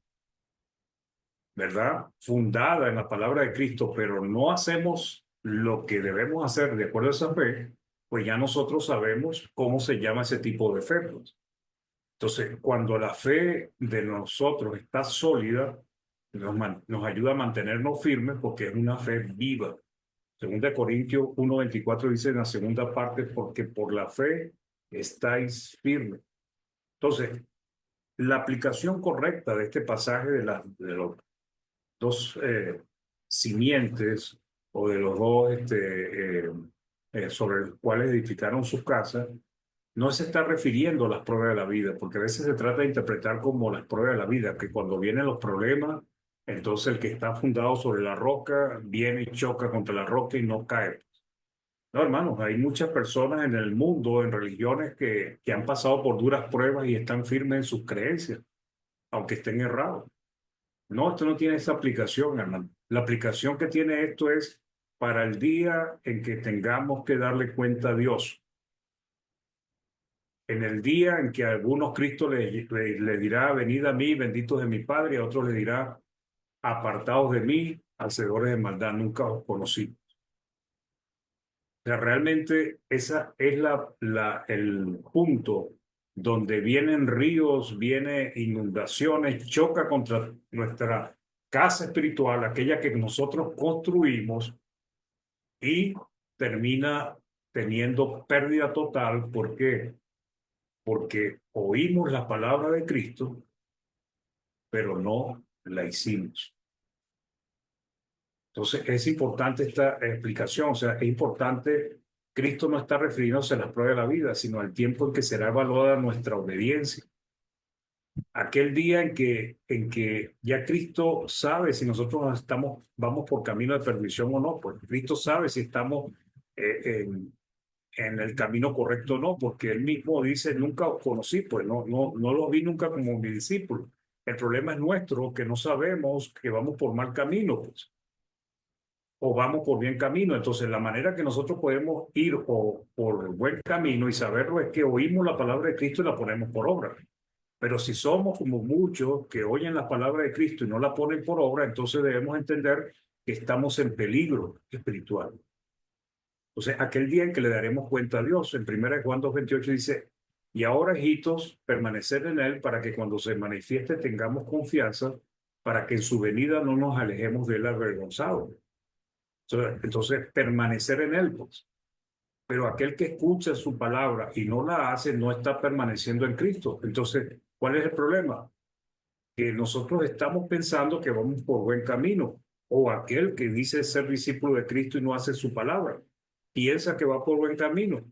¿verdad? Fundada en la palabra de Cristo, pero no hacemos lo que debemos hacer de acuerdo a esa fe, pues ya nosotros sabemos cómo se llama ese tipo de fe, pues. Entonces, cuando la fe de nosotros está sólida, nos ayuda a mantenernos firmes porque es una fe viva. Segunda de Corintios 1:24 dice en la segunda parte, porque por la fe estáis firmes. Entonces, la aplicación correcta de este pasaje de los dos simientes o de los dos sobre los cuales edificaron sus casas, no se está refiriendo a las pruebas de la vida, porque a veces se trata de interpretar como las pruebas de la vida, que cuando vienen los problemas, entonces el que está fundado sobre la roca viene y choca contra la roca y no cae. No, hermanos, hay muchas personas en el mundo, en religiones, que han pasado por duras pruebas y están firmes en sus creencias, aunque estén errados. No, esto no tiene esa aplicación, hermano. La aplicación que tiene esto es para el día en que tengamos que darle cuenta a Dios. En el día en que a algunos Cristo le dirá, venid a mí, benditos de mi Padre, y a otros le dirá, apartados de mí, hacedores de maldad, nunca os conocí. O sea, realmente esa es el punto donde vienen ríos, vienen inundaciones, choca contra nuestra casa espiritual, aquella que nosotros construimos, y termina teniendo pérdida total. ¿Por qué? Porque oímos la palabra de Cristo, pero no la hicimos. Entonces es importante esta explicación, o sea, es importante, Cristo no está refiriéndose a las pruebas de la vida, sino al tiempo en que será evaluada nuestra obediencia. Aquel día en que ya Cristo sabe si nosotros vamos por camino de perdición o no, pues Cristo sabe si estamos en el camino correcto o no, porque él mismo dice, nunca os conocí, pues no los vi nunca como mi discípulo. El problema es nuestro, que no sabemos que vamos por mal camino, pues, o vamos por bien camino. Entonces, la manera que nosotros podemos ir por buen camino y saberlo es que oímos la palabra de Cristo y la ponemos por obra. Pero si somos como muchos que oyen la palabra de Cristo y no la ponen por obra, entonces debemos entender que estamos en peligro espiritual. Entonces, aquel día en que le daremos cuenta a Dios, en 1 Juan 2:28 dice, y ahora, hijitos, permanecer en Él para que cuando se manifieste tengamos confianza, para que en su venida no nos alejemos de Él avergonzados. Entonces, permanecer en Él, pues. Pero aquel que escucha su palabra y no la hace, no está permaneciendo en Cristo. Entonces, ¿cuál es el problema? Que nosotros estamos pensando que vamos por buen camino, o aquel que dice ser discípulo de Cristo y no hace su palabra, piensa que va por buen camino,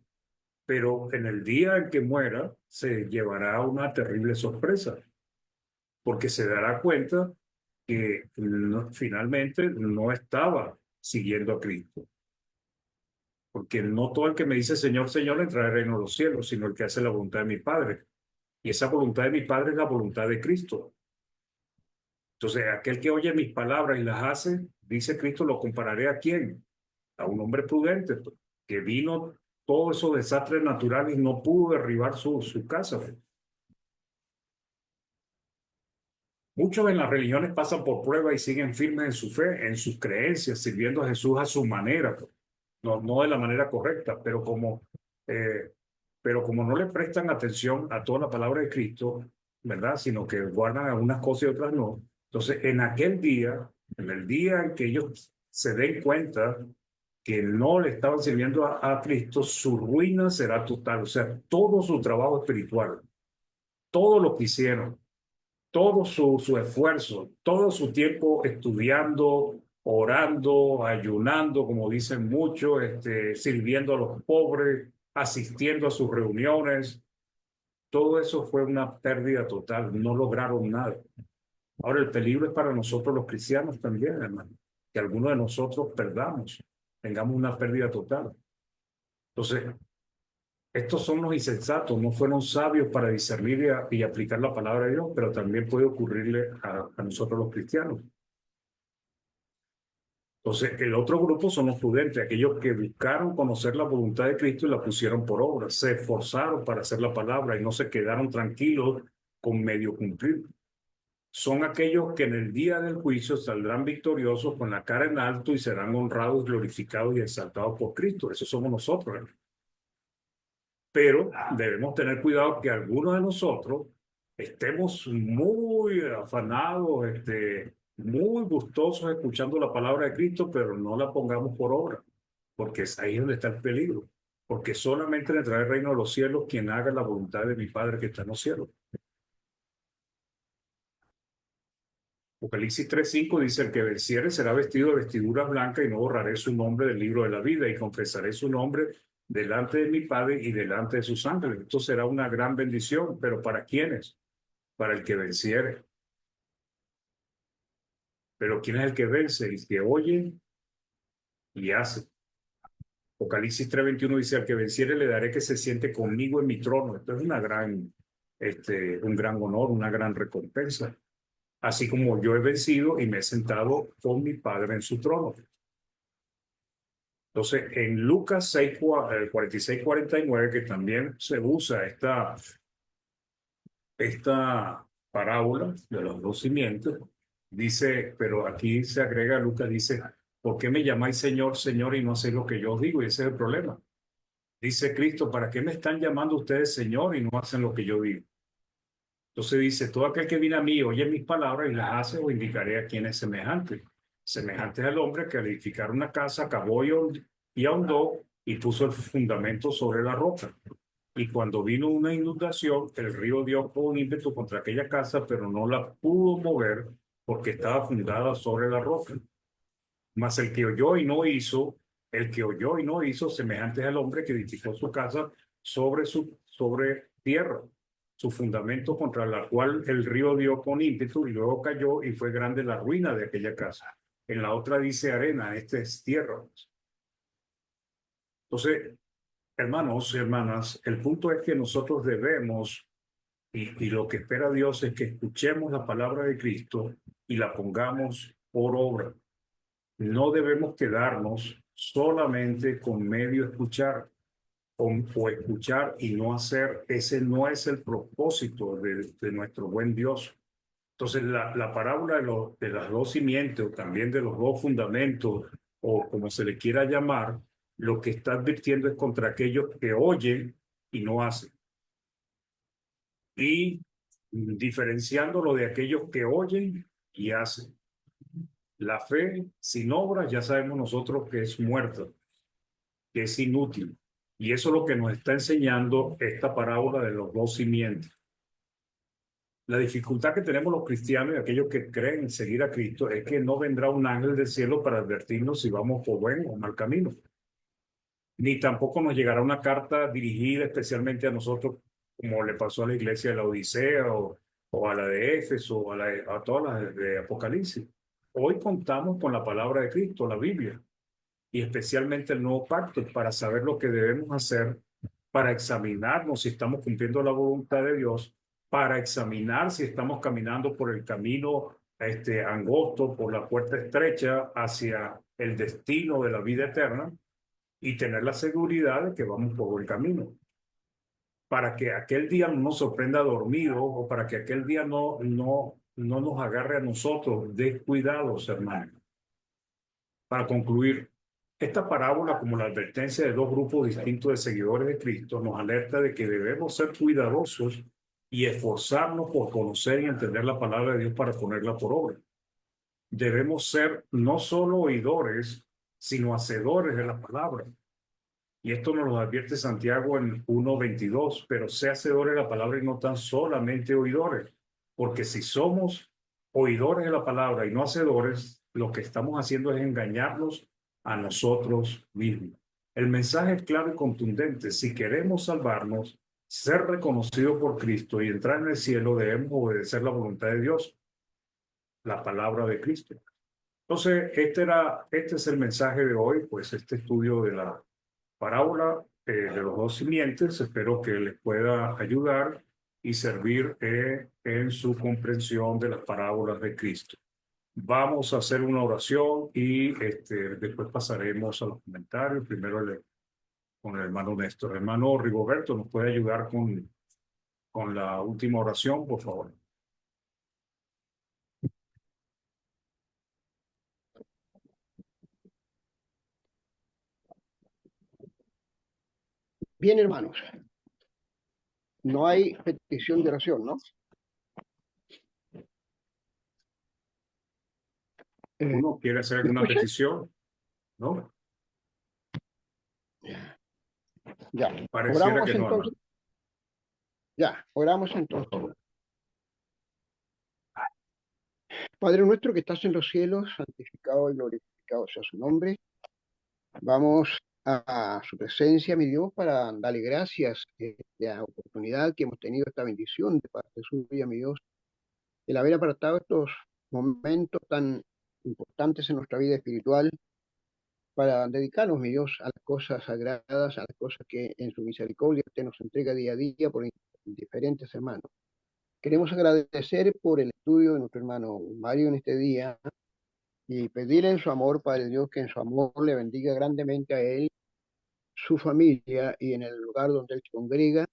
pero en el día en que muera se llevará una terrible sorpresa, porque se dará cuenta que finalmente no estaba siguiendo a Cristo. Porque no todo el que me dice Señor, Señor entrará al reino de los cielos, sino el que hace la voluntad de mi Padre. Y esa voluntad de mi Padre es la voluntad de Cristo. Entonces, aquel que oye mis palabras y las hace, dice Cristo, lo compararé a quién? A un hombre prudente, pues, que vino todos esos desastres naturales y no pudo derribar su casa. Muchos en las religiones pasan por pruebas y siguen firmes en su fe, en sus creencias, sirviendo a Jesús a su manera, pues. No de la manera correcta, pero como no le prestan atención a toda la palabra de Cristo, ¿verdad? Sino que guardan algunas cosas y otras no. Entonces, en aquel día, en el día en que ellos se den cuenta que no le estaban sirviendo a Cristo, su ruina será total. O sea, todo su trabajo espiritual, todo lo que hicieron, todo su esfuerzo, todo su tiempo estudiando, orando, ayunando, como dicen muchos, sirviendo a los pobres, asistiendo a sus reuniones, todo eso fue una pérdida total, no lograron nada. Ahora el peligro es para nosotros los cristianos también, hermano, que algunos de nosotros tengamos una pérdida total. Entonces, Estos son los insensatos, no fueron sabios para discernir y aplicar la palabra de Dios, pero también puede ocurrirle a nosotros los cristianos. Entonces, el otro grupo son los prudentes, aquellos que buscaron conocer la voluntad de Cristo y la pusieron por obra, se esforzaron para hacer la palabra y no se quedaron tranquilos con medio cumplir. Son aquellos que en el día del juicio saldrán victoriosos con la cara en alto y serán honrados, glorificados y exaltados por Cristo. Esos somos nosotros, ¿eh? Pero debemos tener cuidado que algunos de nosotros estemos muy afanados, muy gustosos escuchando la palabra de Cristo, pero no la pongamos por obra, porque es ahí donde está el peligro. Porque solamente entrará el reino de los cielos quien haga la voluntad de mi Padre que está en los cielos. Apocalipsis 3:5 dice: el que venciere será vestido de vestiduras blancas y no borraré su nombre del libro de la vida y confesaré su nombre delante de mi Padre y delante de sus ángeles. Esto será una gran bendición, pero ¿para quiénes? Para el que venciere. Pero ¿quién es el que vence? El que oye y hace. Apocalipsis 3:21 dice: al que venciere le daré que se siente conmigo en mi trono. Esto es un gran honor, una gran recompensa. Así como yo he vencido y me he sentado con mi Padre en su trono. Entonces, en Lucas 46-49, que también se usa esta parábola de los dos cimientos, dice, pero aquí se agrega, Lucas dice: ¿por qué me llamáis Señor, Señor y no hacéis lo que yo os digo? Y ese es el problema. Dice Cristo: ¿para qué me están llamando ustedes Señor y no hacen lo que yo digo? Entonces dice: todo aquel que viene a mí oye mis palabras y las hace, os indicaré a quién es semejante. Semejante es al hombre que al edificar una casa cavó y ahondó y puso el fundamento sobre la roca. Y cuando vino una inundación, el río dio con ímpetu contra aquella casa, pero no la pudo mover porque estaba fundada sobre la roca. Mas el que oyó y no hizo, semejante es al hombre que edificó su casa sobre tierra, su fundamento contra la cual el río dio con ímpetu y luego cayó y fue grande la ruina de aquella casa. En la otra dice arena, esta es tierra. Entonces, hermanos y hermanas, el punto es que nosotros debemos, y lo que espera Dios es que escuchemos la palabra de Cristo y la pongamos por obra. No debemos quedarnos solamente con medio escuchar o escuchar y no hacer. Ese no es el propósito de nuestro buen Dios. Entonces, la parábola de las dos simientes o también de los dos fundamentos, o como se le quiera llamar, lo que está advirtiendo es contra aquellos que oyen y no hacen. Y diferenciándolo de aquellos que oyen y hacen. La fe sin obras ya sabemos nosotros que es muerta, que es inútil. Y eso es lo que nos está enseñando esta parábola de los dos simientes. La dificultad que tenemos los cristianos y aquellos que creen en seguir a Cristo es que no vendrá un ángel del cielo para advertirnos si vamos por buen o mal camino. Ni tampoco nos llegará una carta dirigida especialmente a nosotros, como le pasó a la iglesia de la Odisea o a la de Éfeso o a todas las de Apocalipsis. Hoy contamos con la palabra de Cristo, la Biblia, y especialmente el Nuevo Pacto, para saber lo que debemos hacer, para examinarnos si estamos cumpliendo la voluntad de Dios, para examinar si estamos caminando por el camino angosto, por la puerta estrecha hacia el destino de la vida eterna, y tener la seguridad de que vamos por buen camino. Para que aquel día no nos sorprenda dormido o para que aquel día no nos agarre a nosotros descuidados, hermanos. Para concluir, esta parábola, como la advertencia de dos grupos distintos de seguidores de Cristo, nos alerta de que debemos ser cuidadosos y esforzarnos por conocer y entender la palabra de Dios para ponerla por obra. Debemos ser no solo oidores, sino hacedores de la palabra. Y esto nos lo advierte Santiago en 1:22, pero sé hacedores de la palabra y no tan solamente oidores, porque si somos oidores de la palabra y no hacedores, lo que estamos haciendo es engañarnos a nosotros mismos. El mensaje es claro y contundente: si queremos salvarnos, ser reconocidos por Cristo y entrar en el cielo, debemos obedecer la voluntad de Dios, la palabra de Cristo. Entonces, este es el mensaje de hoy, pues este estudio de la parábola de los dos simientes. Espero que les pueda ayudar y servir en su comprensión de las parábolas de Cristo. Vamos a hacer una oración y después pasaremos a los comentarios. Primero con el hermano Néstor. Hermano Rigoberto, ¿nos puede ayudar con la última oración, por favor? Bien, hermanos. No hay petición de oración, ¿no? ¿Uno quiere hacer alguna ¿Me escucha? petición? ¿No? Ya. Pareciera Oramos que no, entonces. hermano. Ya, oramos Por entonces. favor. Padre nuestro que estás en los cielos, santificado y glorificado sea su nombre. Vamos a su presencia, mi Dios, para darle gracias de la oportunidad que hemos tenido, esta bendición de parte suya, mi Dios, el haber apartado estos momentos tan importantes en nuestra vida espiritual para dedicarnos, mi Dios, a las cosas sagradas, a las cosas que en su misericordia usted nos entrega día a día por diferentes hermanos. Queremos agradecer por el estudio de nuestro hermano Mario en este día y pedirle en su amor, Padre Dios, que en su amor le bendiga grandemente a él, su familia y en el lugar donde él se congrega.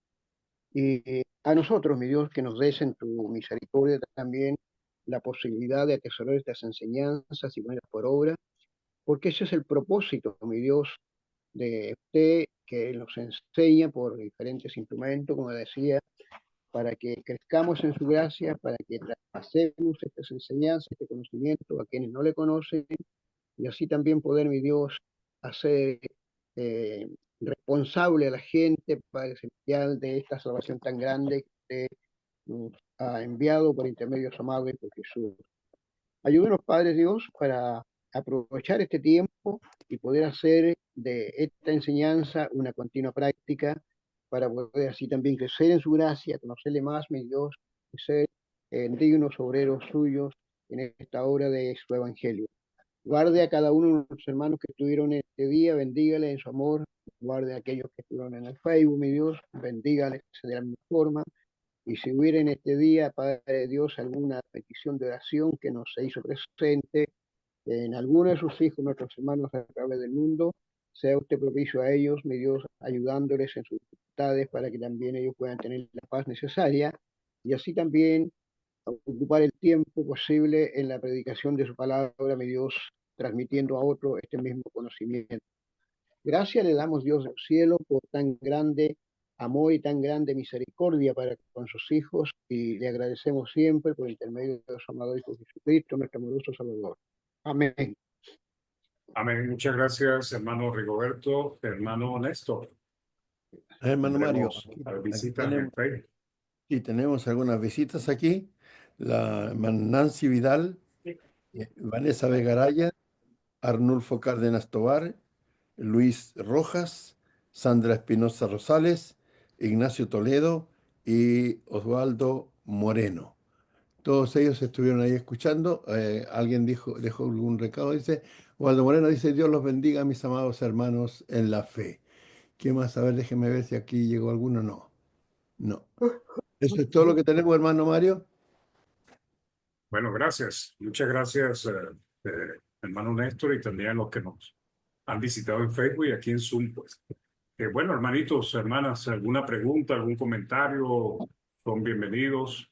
Y a nosotros, mi Dios, que nos des en tu misericordia también la posibilidad de atesorar estas enseñanzas y ponerlas por obra, porque ese es el propósito, mi Dios, de usted, que nos enseña por diferentes instrumentos, como decía, para que crezcamos en su gracia, para que traspasemos estas enseñanzas, este conocimiento a quienes no le conocen, y así también poder, mi Dios, hacer eh, responsable a la gente, Padre Celestial, de esta salvación tan grande que usted nos ha enviado por intermedio de su amado Hijo Jesús. Ayúdenos, Padre Dios, para aprovechar este tiempo y poder hacer de esta enseñanza una continua práctica, para poder así también crecer en su gracia, conocerle más, mi Dios, y ser dignos obreros suyos en esta obra de su evangelio. Guarde a cada uno de nuestros hermanos que estuvieron este día, bendígale en su amor, guarde a aquellos que estuvieron en el Facebook, mi Dios, bendígales de la misma forma. Y si hubiera en este día, Padre Dios, alguna petición de oración que nos se hizo presente en alguno de sus hijos, nuestros hermanos a través del mundo, sea usted propicio a ellos, mi Dios, ayudándoles en sus dificultades para que también ellos puedan tener la paz necesaria y así también ocupar el tiempo posible en la predicación de su palabra, mi Dios, transmitiendo a otro este mismo conocimiento. Gracias le damos, Dios del cielo, por tan grande amor y tan grande misericordia para con sus hijos, y le agradecemos siempre por intermedio de su amado Hijo Jesucristo, nuestro amoroso Salvador. Amén. Amén. Muchas gracias, hermano Rigoberto. Hermano Néstor, Hermano Mario, tendremos aquí visitas en tenemos, Facebook. sí, tenemos algunas visitas aquí. La hermana Nancy Vidal, Vanessa Vegaraya, Arnulfo Cárdenas Tobar, Luis Rojas, Sandra Espinosa Rosales, Ignacio Toledo y Osvaldo Moreno. Todos ellos estuvieron ahí escuchando. Alguien dejó algún recado, dice, Osvaldo Moreno dice, Dios los bendiga, mis amados hermanos en la fe. ¿Qué más? A ver, déjeme ver si aquí llegó alguno. No, no. Eso es todo lo que tenemos, hermano Mario. Bueno, gracias. Muchas gracias, hermano Néstor, y también a los que nos han visitado en Facebook y aquí en Zoom, pues. Bueno, hermanitos, hermanas, alguna pregunta, algún comentario, son bienvenidos.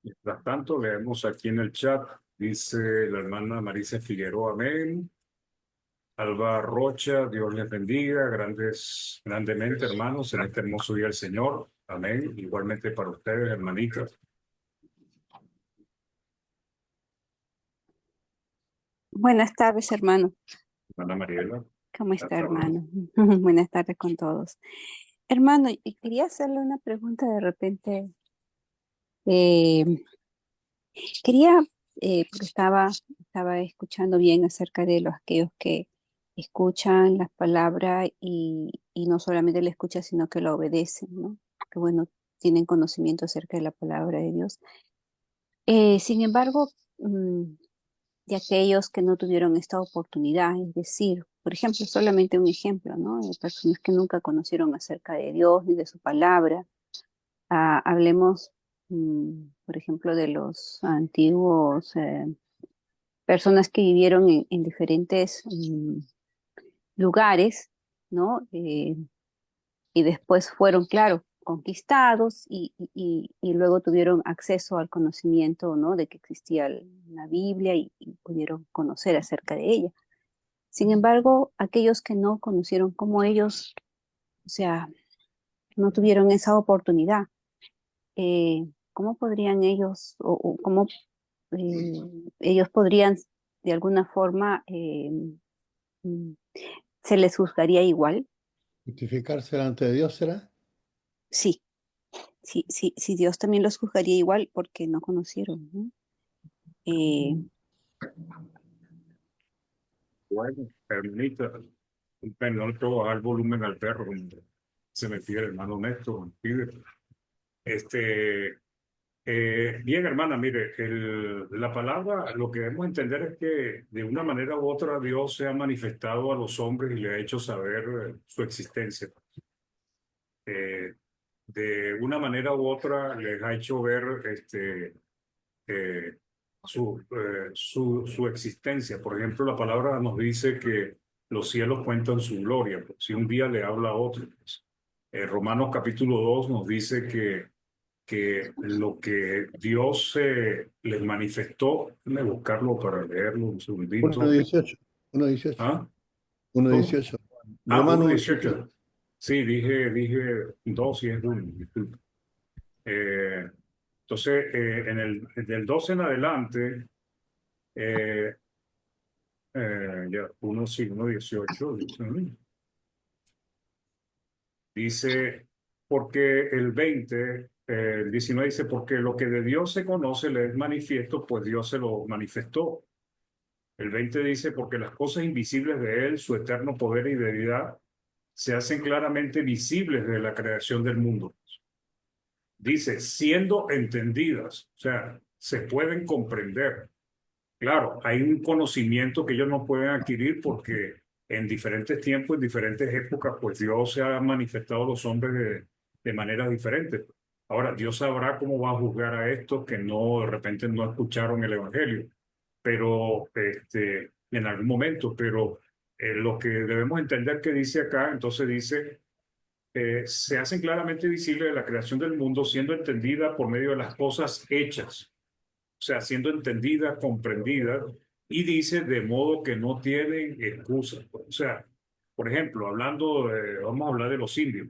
Mientras tanto, leemos aquí en el chat, dice la hermana Marisa Figueroa, amén. Alba Rocha, Dios les bendiga, grandemente, hermanos, en este hermoso día del Señor. Amén. Igualmente para ustedes, hermanitas. Buenas tardes, hermano. Hermana Mariela. ¿Cómo está, Hasta ahora. hermano? Buenas tardes con todos. Hermano, y quería hacerle una pregunta de repente. eh, quería, porque estaba escuchando bien acerca de los aquellos que escuchan las palabras y no solamente la escuchan, sino que la obedecen, ¿no? Que bueno, tienen conocimiento acerca de la palabra de Dios. Sin embargo, de aquellos que no tuvieron esta oportunidad, es decir, por ejemplo, solamente un ejemplo, ¿no? De personas que nunca conocieron acerca de Dios ni de su palabra. Hablemos, por ejemplo, de los antiguos personas que vivieron en diferentes lugares, ¿no? Y después fueron, claro, conquistados y luego tuvieron acceso al conocimiento, ¿no? De que existía la Biblia y pudieron conocer acerca de ella. Sin embargo, aquellos que no conocieron como ellos, o sea, no tuvieron esa oportunidad, ¿cómo podrían ellos, o cómo eh, ellos podrían de alguna forma, mm, se les juzgaría igual? Justificarse delante de Dios será. Sí, sí, sí, sí, Dios también los juzgaría igual porque no conocieron, ¿no? Eh, Bueno, hermanita, perdón, que bajar el volumen al perro, como se me pide el hermano Néstor, me pide. Este, bien, hermana, mire, la palabra, lo que debemos entender es que de una manera u otra Dios se ha manifestado a los hombres y le ha hecho saber su existencia. Eh, de una manera u otra les ha hecho ver eh, su existencia. Por ejemplo, la palabra nos dice que los cielos cuentan su gloria, pues, si un día le habla a otro. Pues. Romanos capítulo 2 nos dice que lo que Dios les manifestó, déjame buscarlo para leerlo un segundito. 1:18. 1:18. ¿Ah? ¿Cómo? 1:18. Ah, Romano 1:18. 1:18. Sí, dije 2 y es 1, disculpe. Eh, entonces, del 12 en adelante, eh, ya, 1, sí, 1:18, dice, porque el 20, el 19 dice, porque lo que de Dios se conoce le es manifiesto, pues Dios se lo manifestó. El 20 dice, porque las cosas invisibles de Él, su eterno poder y deidad, se hacen claramente visibles de la creación del mundo. Dice, siendo entendidas, o sea, se pueden comprender. Claro, hay un conocimiento que ellos no pueden adquirir porque en diferentes tiempos, en diferentes épocas, pues Dios se ha manifestado a los hombres de maneras diferentes. Ahora, Dios sabrá cómo va a juzgar a estos que no, de repente no escucharon el Evangelio, pero en algún momento, pero lo que debemos entender que dice acá, entonces dice se hacen claramente visibles de la creación del mundo, siendo entendida por medio de las cosas hechas, o sea, siendo entendida, comprendida, y dice de modo que no tienen excusa. O sea, por ejemplo, vamos a hablar de los indios.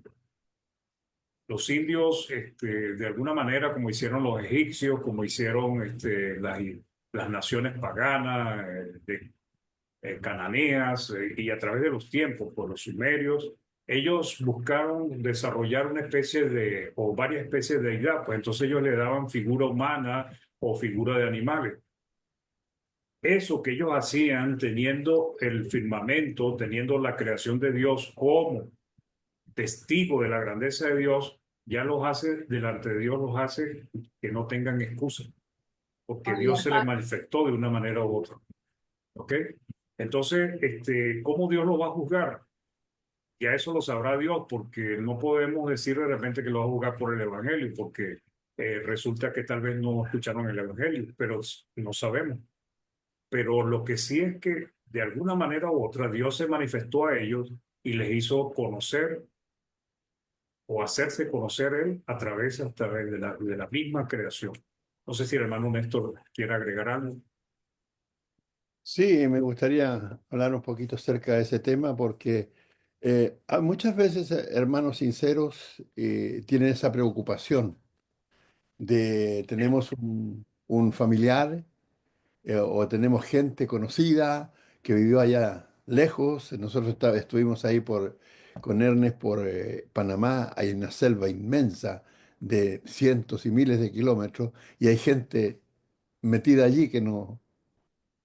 Los indios, de alguna manera, como hicieron los egipcios, como hicieron las naciones paganas, cananeas, y a través de los tiempos, por los sumerios, ellos buscaron desarrollar una especie o varias especies de deidad, pues entonces ellos le daban figura humana o figura de animales. Eso que ellos hacían teniendo el firmamento, teniendo la creación de Dios como testigo de la grandeza de Dios, ya los hace, delante de Dios los hace que no tengan excusa, porque Dios se les manifestó de una manera u otra. ¿Ok? Entonces, ¿cómo Dios lo va a juzgar? Ya eso lo sabrá Dios, porque no podemos decir de repente que lo va a juzgar por el Evangelio, porque resulta que tal vez no escucharon el Evangelio, pero no sabemos. Pero lo que sí es que de alguna manera u otra Dios se manifestó a ellos y les hizo conocer o hacerse conocer Él a través de la misma creación. No sé si el hermano Néstor quiere agregar algo. Sí, me gustaría hablar un poquito acerca de ese tema porque muchas veces hermanos sinceros tienen esa preocupación de tenemos un familiar o tenemos gente conocida que vivió allá lejos. Nosotros estuvimos ahí con Ernest por Panamá, hay una selva inmensa de cientos y miles de kilómetros y hay gente metida allí que no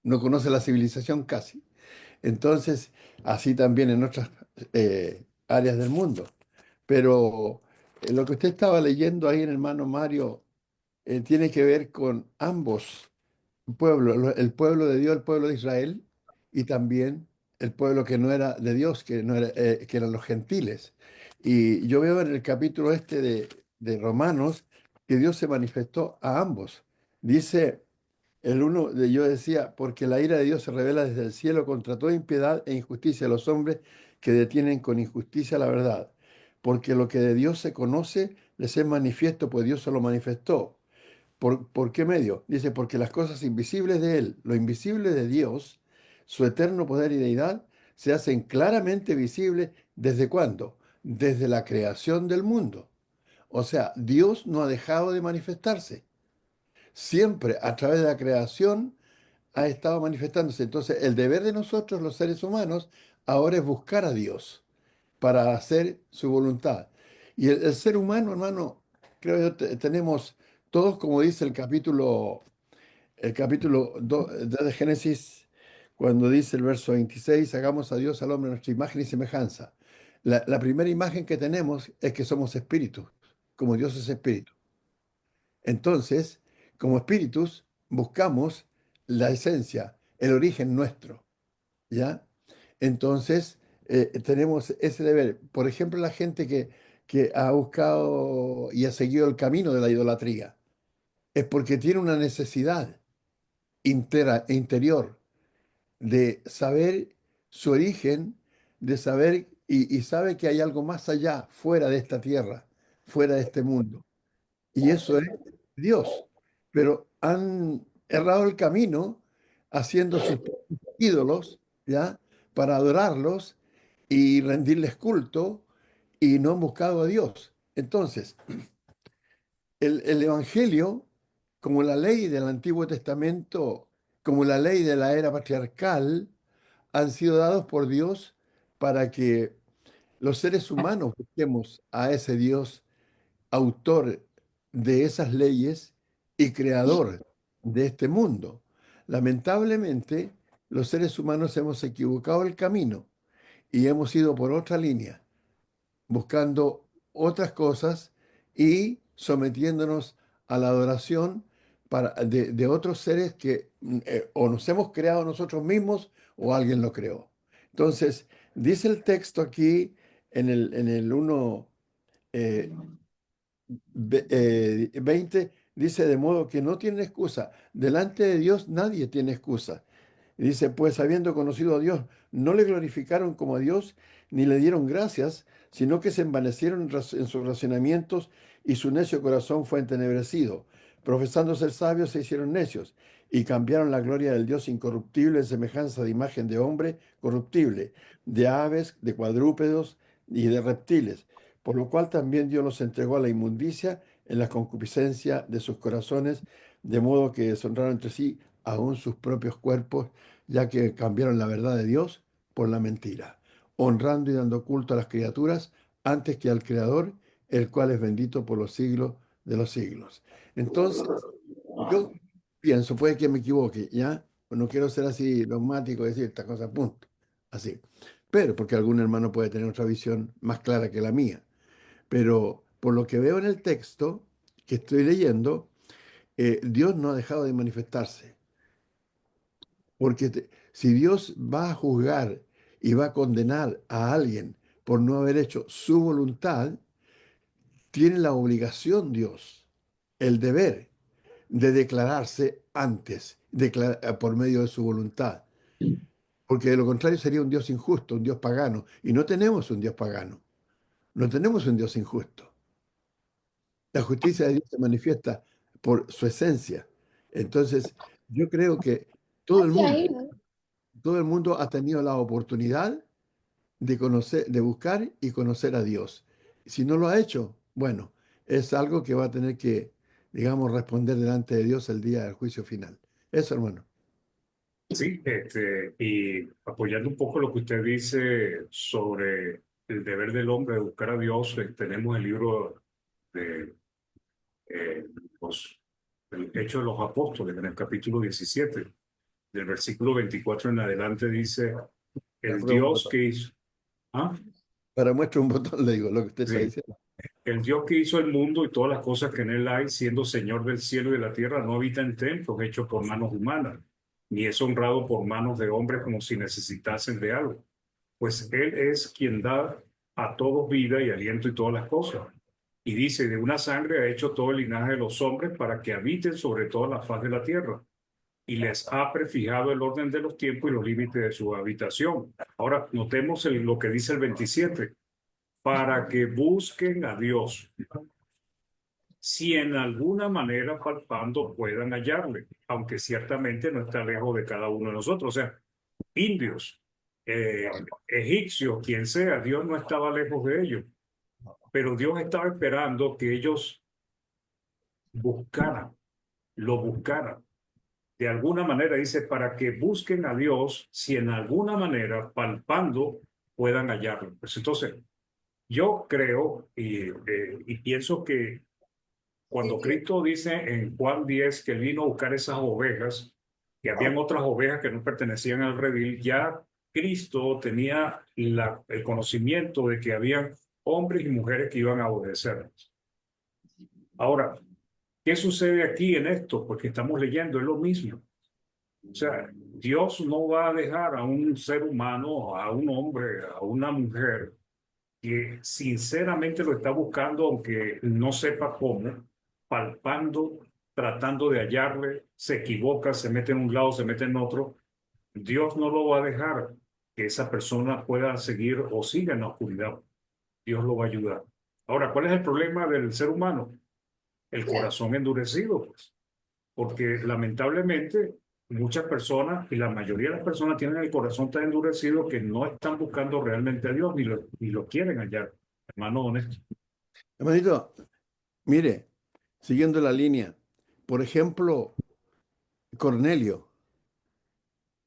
conoce la civilización casi. Entonces, así también en otras áreas del mundo. Pero lo que usted estaba leyendo ahí en hermano Mario tiene que ver con ambos pueblos, el pueblo de Dios, el pueblo de Israel, y también el pueblo que no era de Dios, que, no era, que eran los gentiles. Y yo veo en el capítulo este de Romanos que Dios se manifestó a ambos. Dice yo decía, porque la ira de Dios se revela desde el cielo contra toda impiedad e injusticia de los hombres que detienen con injusticia la verdad. Porque lo que de Dios se conoce les es manifiesto, pues Dios se lo manifestó. ¿Por qué medio? Dice, porque las cosas invisibles de Él, lo invisible de Dios, su eterno poder y deidad, se hacen claramente visibles. ¿Desde cuándo? Desde la creación del mundo. O sea, Dios no ha dejado de manifestarse. Siempre a través de la creación ha estado manifestándose. Entonces, el deber de nosotros, los seres humanos, ahora es buscar a Dios para hacer su voluntad. Y el ser humano, hermano, creo yo, tenemos todos, como dice el capítulo 2 de Génesis, cuando dice el verso 26, hagamos a Dios al hombre a nuestra imagen y semejanza. La primera imagen que tenemos es que somos espíritus, como Dios es espíritu. Entonces, como espíritus, buscamos la esencia, el origen nuestro, ¿ya? Entonces, tenemos ese deber. Por ejemplo, la gente que ha buscado y ha seguido el camino de la idolatría, es porque tiene una necesidad interior de saber su origen, de saber y sabe que hay algo más allá, fuera de esta tierra, fuera de este mundo. Y eso es Dios. Pero han errado el camino haciendo sus propios ídolos, ¿ya? Para adorarlos y rendirles culto y no han buscado a Dios. Entonces, el Evangelio, como la ley del Antiguo Testamento, como la ley de la era patriarcal, han sido dados por Dios para que los seres humanos busquemos a ese Dios autor de esas leyes y creador de este mundo. Lamentablemente, los seres humanos hemos equivocado el camino y hemos ido por otra línea, buscando otras cosas y sometiéndonos a la adoración de otros seres que o nos hemos creado nosotros mismos o alguien lo creó. Entonces, dice el texto aquí en el 1, 20, dice, de modo que no tiene excusa. Delante de Dios nadie tiene excusa. Y dice, pues habiendo conocido a Dios, no le glorificaron como a Dios, ni le dieron gracias, sino que se envanecieron en sus razonamientos y su necio corazón fue entenebrecido. Profesando ser sabios, se hicieron necios y cambiaron la gloria del Dios incorruptible en semejanza de imagen de hombre corruptible, de aves, de cuadrúpedos y de reptiles. Por lo cual también Dios los entregó a la inmundicia en la concupiscencia de sus corazones, de modo que deshonraron entre sí aún sus propios cuerpos, ya que cambiaron la verdad de Dios por la mentira, honrando y dando culto a las criaturas antes que al Creador, el cual es bendito por los siglos de los siglos. Entonces, yo pienso, puede que me equivoque, ¿ya? No quiero ser así dogmático, decir esta cosa, punto. Así. Pero, porque algún hermano puede tener otra visión más clara que la mía. Pero por lo que veo en el texto que estoy leyendo, Dios no ha dejado de manifestarse. Porque si Dios va a juzgar y va a condenar a alguien por no haber hecho su voluntad, tiene la obligación Dios, el deber de declararse antes, por medio de su voluntad. Porque de lo contrario sería un Dios injusto, un Dios pagano. Y no tenemos un Dios pagano, no tenemos un Dios injusto. La justicia de Dios se manifiesta por su esencia. Entonces, yo creo que todo el mundo, todo el mundo ha tenido la oportunidad de conocer, de buscar y conocer a Dios. Si no lo ha hecho, bueno, es algo que va a tener que, digamos, responder delante de Dios el día del juicio final. Eso, hermano. Sí, y apoyando un poco lo que usted dice sobre el deber del hombre de buscar a Dios, tenemos el libro de eh, los, el Hecho de los Apóstoles, en el capítulo 17, del versículo 24 en adelante, dice, Ya, el prueba un Dios botón. que hizo... ¿Ah? Para muestra un botón, le digo lo que usted está Sí. diciendo. El Dios que hizo el mundo y todas las cosas que en él hay, siendo Señor del cielo y de la tierra, no habita en templos hechos por manos humanas, ni es honrado por manos de hombres como si necesitasen de algo. Pues Él es quien da a todos vida y aliento y todas las cosas. Y dice, de una sangre ha hecho todo el linaje de los hombres para que habiten sobre toda la faz de la tierra. Y les ha prefijado el orden de los tiempos y los límites de su habitación. Ahora, notemos lo que dice el 27. Para que busquen a Dios, si en alguna manera palpando puedan hallarle, aunque ciertamente no está lejos de cada uno de nosotros. O sea, indios, egipcios, quien sea, Dios no estaba lejos de ellos, pero Dios estaba esperando que ellos buscaran, lo buscaran. De alguna manera dice, para que busquen a Dios, si en alguna manera palpando puedan hallarlo. Pues entonces, yo creo y pienso que cuando Cristo dice en Juan 10 que él vino a buscar esas ovejas, que habían otras ovejas que no pertenecían al redil, ya Cristo tenía el conocimiento de que habían hombres y mujeres que iban a obedecer. Ahora, ¿qué sucede aquí en esto? Porque estamos leyendo, es lo mismo. O sea, Dios no va a dejar a un ser humano, a un hombre, a una mujer, que sinceramente lo está buscando, aunque no sepa cómo, palpando, tratando de hallarle, se equivoca, se mete en un lado, se mete en otro. Dios no lo va a dejar que esa persona pueda seguir o siga en la oscuridad. Dios lo va a ayudar. Ahora, ¿cuál es el problema del ser humano? El corazón endurecido, pues, porque lamentablemente muchas personas y la mayoría de las personas tienen el corazón tan endurecido que no están buscando realmente a Dios ni lo quieren hallar. Hermano honesto. Hermanito, mire, siguiendo la línea, por ejemplo, Cornelio,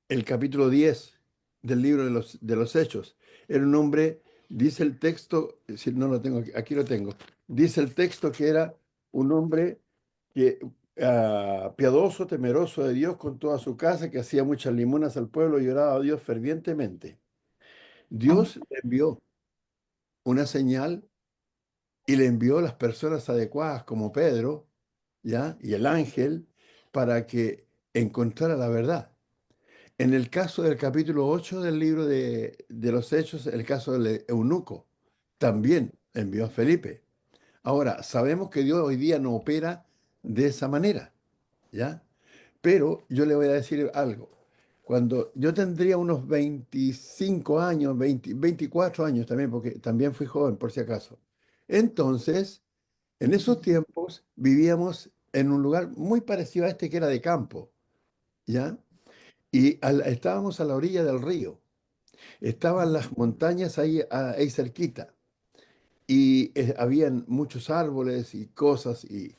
el capítulo 10 del libro de los Hechos, era un hombre, dice el texto, si no lo tengo, aquí lo tengo, dice el texto que era un hombre que, piadoso, temeroso de Dios con toda su casa, que hacía muchas limonas al pueblo y oraba a Dios fervientemente. Dios le envió una señal y le envió las personas adecuadas como Pedro, ¿ya? Y el ángel para que encontrara la verdad. En el caso del capítulo 8 del libro de los Hechos, el caso del eunuco, también envió a Felipe. Ahora, sabemos que Dios hoy día no opera de esa manera, ¿ya? Pero yo le voy a decir algo. Cuando yo tendría unos 25 años, 24 años también, porque también fui joven por si acaso. Entonces, en esos tiempos vivíamos en un lugar muy parecido a este que era de campo, ¿ya? Y estábamos a la orilla del río. Estaban las montañas ahí cerquita. Y habían muchos árboles y cosas. Y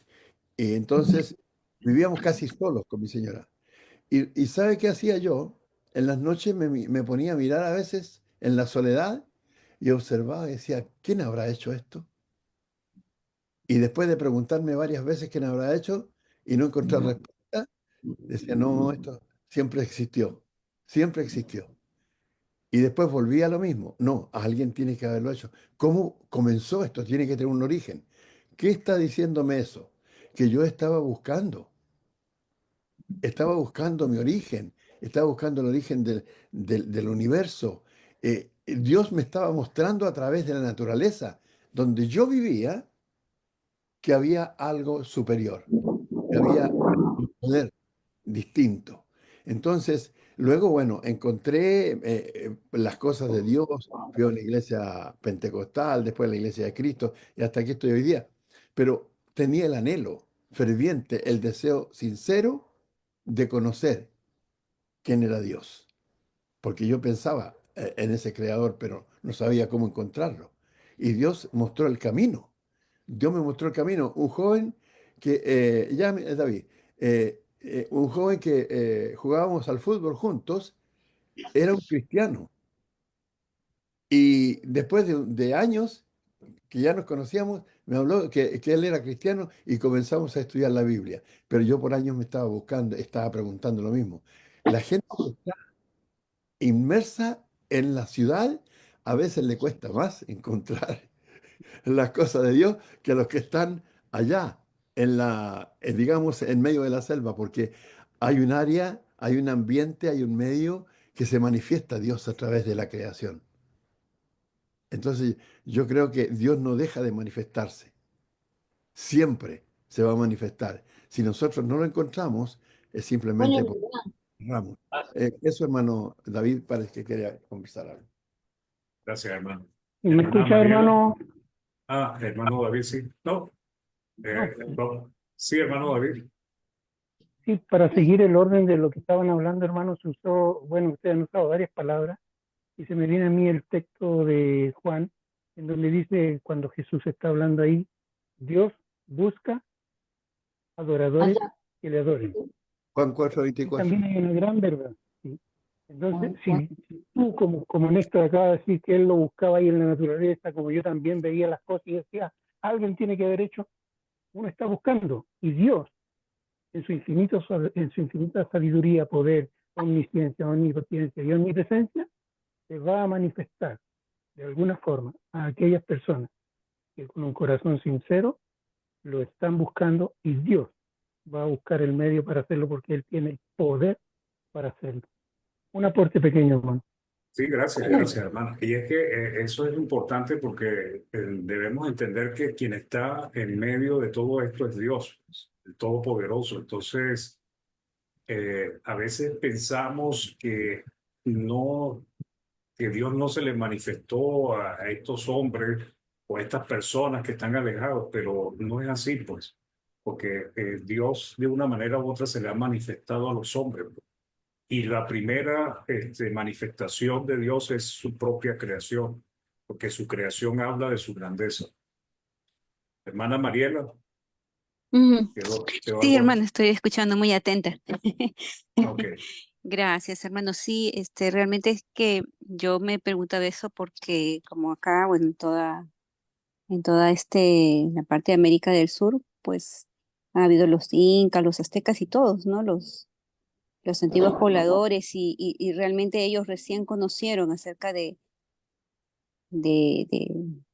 entonces vivíamos casi solos con mi señora. Y ¿sabe qué hacía yo? En las noches me ponía a mirar a veces en la soledad y observaba y decía, ¿quién habrá hecho esto? Y después de preguntarme varias veces quién habrá hecho y no encontrar respuesta, decía, no, esto siempre existió, siempre existió. Y después volvía a lo mismo, no, alguien tiene que haberlo hecho. ¿Cómo comenzó esto? Tiene que tener un origen. ¿Qué está diciéndome eso? Que yo estaba buscando mi origen, estaba buscando el origen del universo. Dios me estaba mostrando a través de la naturaleza, donde yo vivía, que había algo superior, que había un poder distinto. Entonces, luego, bueno, encontré las cosas de Dios, fui a una iglesia pentecostal, después a la iglesia de Cristo, y hasta aquí estoy hoy día. Pero tenía el anhelo ferviente, el deseo sincero de conocer quién era Dios, porque yo pensaba en ese creador, pero no sabía cómo encontrarlo. Y Dios mostró el camino. Dios me mostró el camino. Un joven que, David, un joven que jugábamos al fútbol juntos, era un cristiano. Y después de años que ya nos conocíamos, me habló que él era cristiano y comenzamos a estudiar la Biblia. Pero yo por años me estaba buscando, estaba preguntando lo mismo. La gente que está inmersa en la ciudad, a veces le cuesta más encontrar las cosas de Dios que los que están allá, digamos, en medio de la selva, porque hay un área, hay un ambiente, hay un medio que se manifiesta Dios a través de la creación. Entonces, yo creo que Dios no deja de manifestarse, siempre se va a manifestar. Si nosotros no lo encontramos, es simplemente porque erramos. Eso, hermano David, parece que quería conversar algo. Gracias, hermano. ¿Me Hermana escucha, Mariela. hermano? Hermano David, sí. No, No, no. Sí, hermano David. sí, para seguir el orden de lo que estaban hablando, hermano, se usó, bueno, ustedes han usado varias palabras, y se me viene a mí el texto de Juan, en donde dice, cuando Jesús está hablando ahí, Dios busca adoradores que le adoren. Juan Y también 4:24. hay una gran verdad, ¿sí? Entonces, si tú, como Néstor acaba de decir que él lo buscaba ahí en la naturaleza, como yo también veía las cosas y decía, alguien tiene que haber hecho, uno está buscando, y Dios, en su infinita sabiduría, poder, omnisciencia, omnipotencia y omnipresencia, se va a manifestar de alguna forma a aquellas personas que con un corazón sincero lo están buscando, y Dios va a buscar el medio para hacerlo porque Él tiene el poder para hacerlo. Un aporte pequeño, hermano. Sí, gracias, hermano. Y es que eso es importante porque debemos entender que quien está en medio de todo esto es Dios, pues, el Todopoderoso. Entonces, a veces pensamos no, que Dios no se le manifestó a estos hombres o a estas personas que están alejados, pero no es así, pues, porque Dios de una manera u otra se le ha manifestado a los hombres. Y la primera manifestación de Dios es su propia creación, porque su creación habla de su grandeza. Hermana Mariela, Ujú. ¿quedó Sí, algo? hermano, estoy escuchando muy atenta. Ok. Gracias, hermano. Sí, realmente es que yo me preguntaba eso porque como acá, bueno, en toda la parte de América del Sur, pues ha habido los incas, los aztecas y todos, ¿no? Los antiguos pobladores y realmente ellos recién conocieron acerca de, de,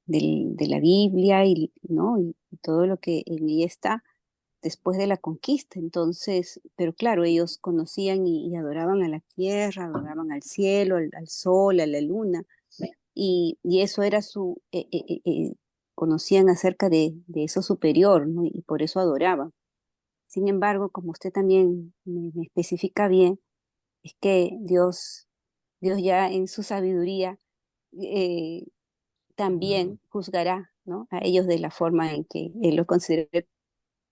de la Biblia y, ¿no? Y todo lo que en ella está después de la conquista. Entonces, pero claro, ellos conocían y adoraban a la tierra, adoraban al cielo, al sol, a la luna, y eso era conocían acerca de eso superior, ¿no? Y por eso adoraban. Sin embargo, como usted también me especifica bien, es que Dios ya en su sabiduría eh, también juzgará, ¿no? A ellos de la forma en que Él lo considere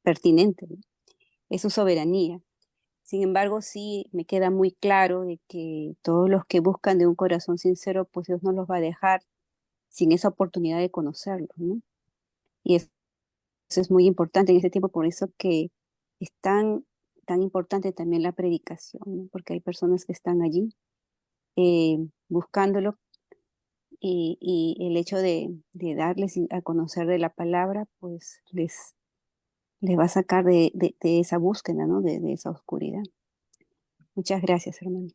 pertinente, ¿no? Es su soberanía. Sin embargo, sí me queda muy claro de que todos los que buscan de un corazón sincero, pues Dios no los va a dejar sin esa oportunidad de conocerlo, ¿no? Y eso es muy importante en este tiempo, por eso que es tan importante también la predicación, ¿no? Porque hay personas que están allí buscándolo, y el hecho de darles a conocer de la palabra, pues les va a sacar de esa búsqueda, ¿no? De esa oscuridad. Muchas gracias, hermano.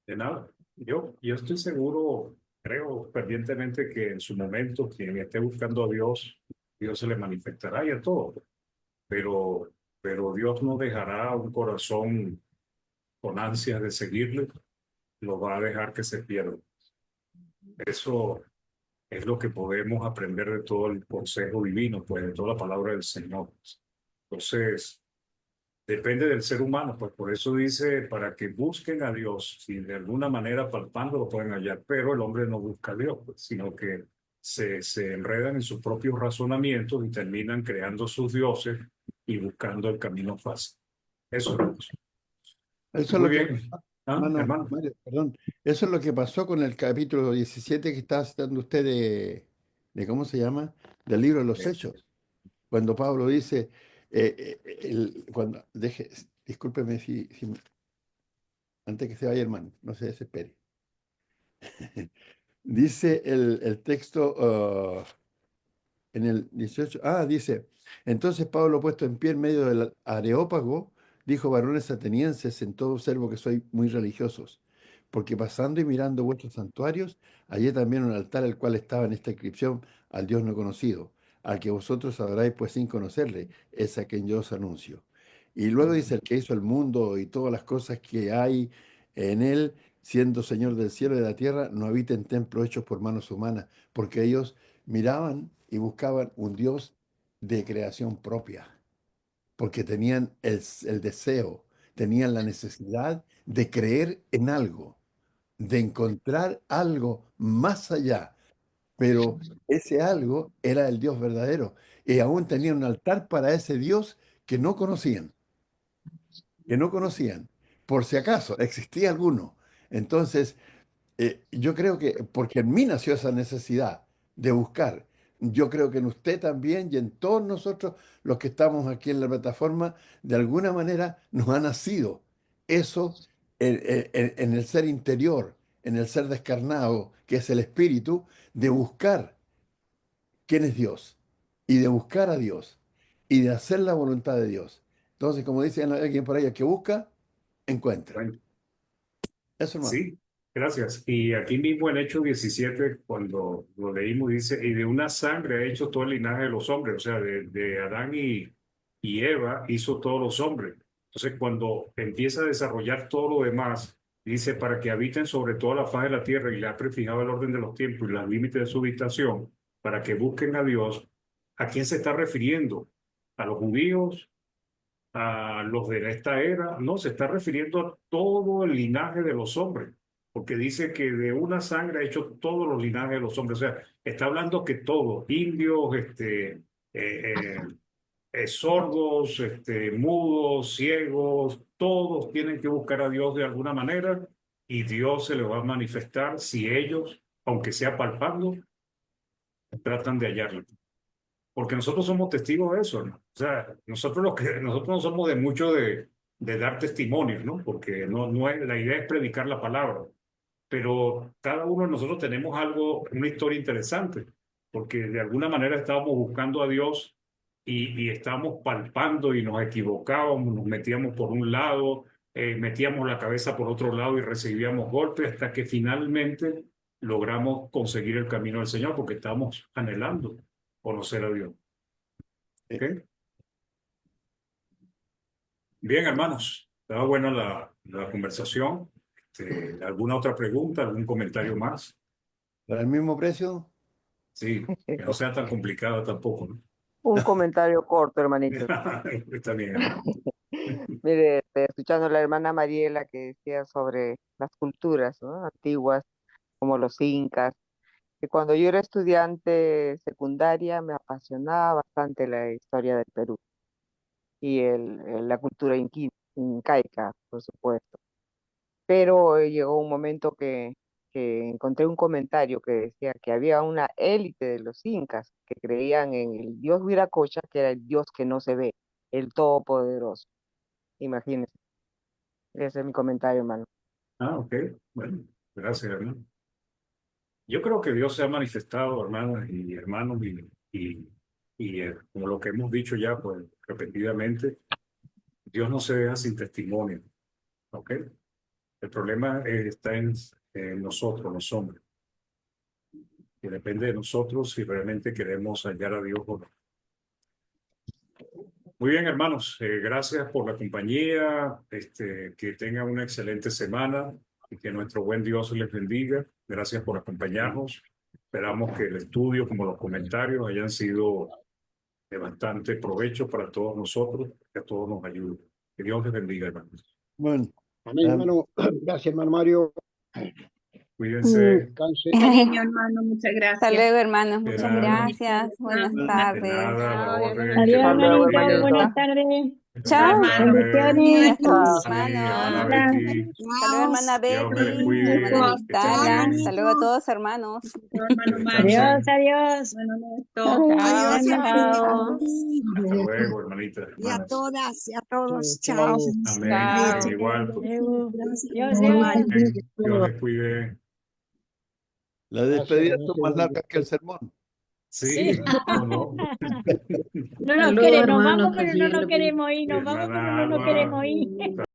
De nada. Yo estoy seguro, creo fervientemente que en su momento quien esté buscando a Dios, Dios se le manifestará y a todo. Pero, pero Dios no dejará un corazón con ansias de seguirle, lo va a dejar que se pierda. Eso es lo que podemos aprender de todo el consejo divino, pues de toda la palabra del Señor. Entonces, depende del ser humano, pues por eso dice, para que busquen a Dios, si de alguna manera palpando lo pueden hallar, pero el hombre no busca a Dios, pues, sino que se enredan en sus propios razonamientos y terminan creando sus dioses y buscando el camino fácil. Eso es. Eso es Muy lo que bien. pasó, ¿Ah, hermano hermano? Mario, perdón. Eso es lo que pasó con el capítulo 17 que estaba citando usted ¿cómo se llama? Del libro de los Hechos. Cuando Pablo dice, discúlpeme antes que se vaya, hermano, no se desespere. Dice el texto, en el 18, dice, entonces Pablo, puesto en pie en medio del Areópago, dijo: varones atenienses, en todo observo que soy muy religiosos, porque pasando y mirando vuestros santuarios, hallé también un altar el cual estaba en esta inscripción: al Dios no conocido, al que vosotros adoráis pues sin conocerle, es a quien yo os anuncio. Y luego dice, el que hizo el mundo y todas las cosas que hay en él, siendo Señor del cielo y de la tierra, no habita en templos hechos por manos humanas, porque ellos miraban y buscaban un Dios de creación propia, porque tenían el deseo, tenían la necesidad de creer en algo, de encontrar algo más allá, pero ese algo era el Dios verdadero, y aún tenían un altar para ese Dios que no conocían, por si acaso existía alguno. Entonces, yo creo que, porque en mí nació esa necesidad de buscar, yo creo que en usted también y en todos nosotros los que estamos aquí en la plataforma, de alguna manera nos ha nacido eso en el ser interior, en el ser descarnado, que es el espíritu, de buscar quién es Dios y de buscar a Dios y de hacer la voluntad de Dios. Entonces, como dice alguien por ahí, el que busca, encuentra. Bueno, Eso, hermano. sí, gracias. Y aquí mismo en Hechos 17, cuando lo leímos, dice, y de una sangre ha hecho todo el linaje de los hombres, o sea, de Adán y Eva hizo todos los hombres. Entonces, cuando empieza a desarrollar todo lo demás, dice, para que habiten sobre toda la faz de la tierra y le ha prefijado el orden de los tiempos y los límites de su habitación, para que busquen a Dios. ¿A quién se está refiriendo? ¿A los judíos? ¿A los de esta era? No, se está refiriendo a todo el linaje de los hombres, porque dice que de una sangre ha hecho todos los linajes de los hombres. O sea, está hablando que todos, indios, sordos, mudos, ciegos, todos tienen que buscar a Dios de alguna manera y Dios se les va a manifestar si ellos, aunque sea palpando, tratan de hallarlo. Porque nosotros somos testigos de eso, ¿no? O sea, nosotros no somos de mucho de dar testimonios, ¿no? Porque no es, la idea es predicar la palabra, pero cada uno de nosotros tenemos algo, una historia interesante, porque de alguna manera estábamos buscando a Dios y estábamos palpando y nos equivocábamos, nos metíamos por un lado, metíamos la cabeza por otro lado y recibíamos golpes hasta que finalmente logramos conseguir el camino del Señor, porque estábamos anhelando conocer a Dios. ¿Ok? Bien, hermanos, estaba buena la conversación. ¿Alguna otra pregunta, algún comentario más? ¿Para el mismo precio? Sí, que no sea tan complicado tampoco, ¿no? Un comentario corto, hermanito. Está bien, hermano. Mire, escuchando a la hermana Mariela que decía sobre las culturas, ¿no?, antiguas, como los incas, que cuando yo era estudiante secundaria me apasionaba bastante la historia del Perú y la cultura incaica, por supuesto. Pero llegó un momento que encontré un comentario que decía que había una élite de los incas que creían en el dios Viracocha, que era el dios que no se ve, el todopoderoso. Imagínense. Ese es mi comentario, hermano. Ah, ok. Bueno, gracias, hermano. Yo creo que Dios se ha manifestado, hermanas y hermanos, como lo que hemos dicho ya, pues, repetidamente, Dios no se deja sin testimonio, ¿ok? El problema está en nosotros, los hombres, que depende de nosotros si realmente queremos hallar a Dios o no. Muy bien, hermanos, gracias por la compañía, que tengan una excelente semana y que nuestro buen Dios les bendiga. Gracias por acompañarnos. Esperamos que el estudio, como los comentarios, hayan sido de bastante provecho para todos nosotros, que a todos nos ayude. Que Dios les bendiga, hermanos. Bueno, Amén, hermano. Gracias, hermano Mario. Cuídense. Descanse. Cariño, hermano, muchas Hasta gracias. luego, hermanos. De Muchas nada. gracias. Buenas De tardes. nada, la orden. Adiós, Hasta luego, hermanita. hermanito. Buenas tardes. Chao. Hermano. Bendiciones. Chao, Sí, hermana hermanos. Betty. Hasta luego, hermana Dios me les Betty, cuide. hermana Que estén Vistala. bien. Hasta luego a todos, hermanos. Que Hermano Mario. descansen. Adiós. Bueno, esto. Adiós, Chao. Hasta luego, hermanita, Y a hermanas. todas y a todos. Hasta Chao. luego. Amén, Chao. amén, igual. Pues. Gracias, Dios, hermano Dios. Mario. Amén. Dios les cuide. las Gracias, despedidas hermano. son más largas que el sermón. Sí, ¿o no? No nos quiere, nos vamos, pero no nos queremos ir. Nos vamos, pero no nos queremos ir.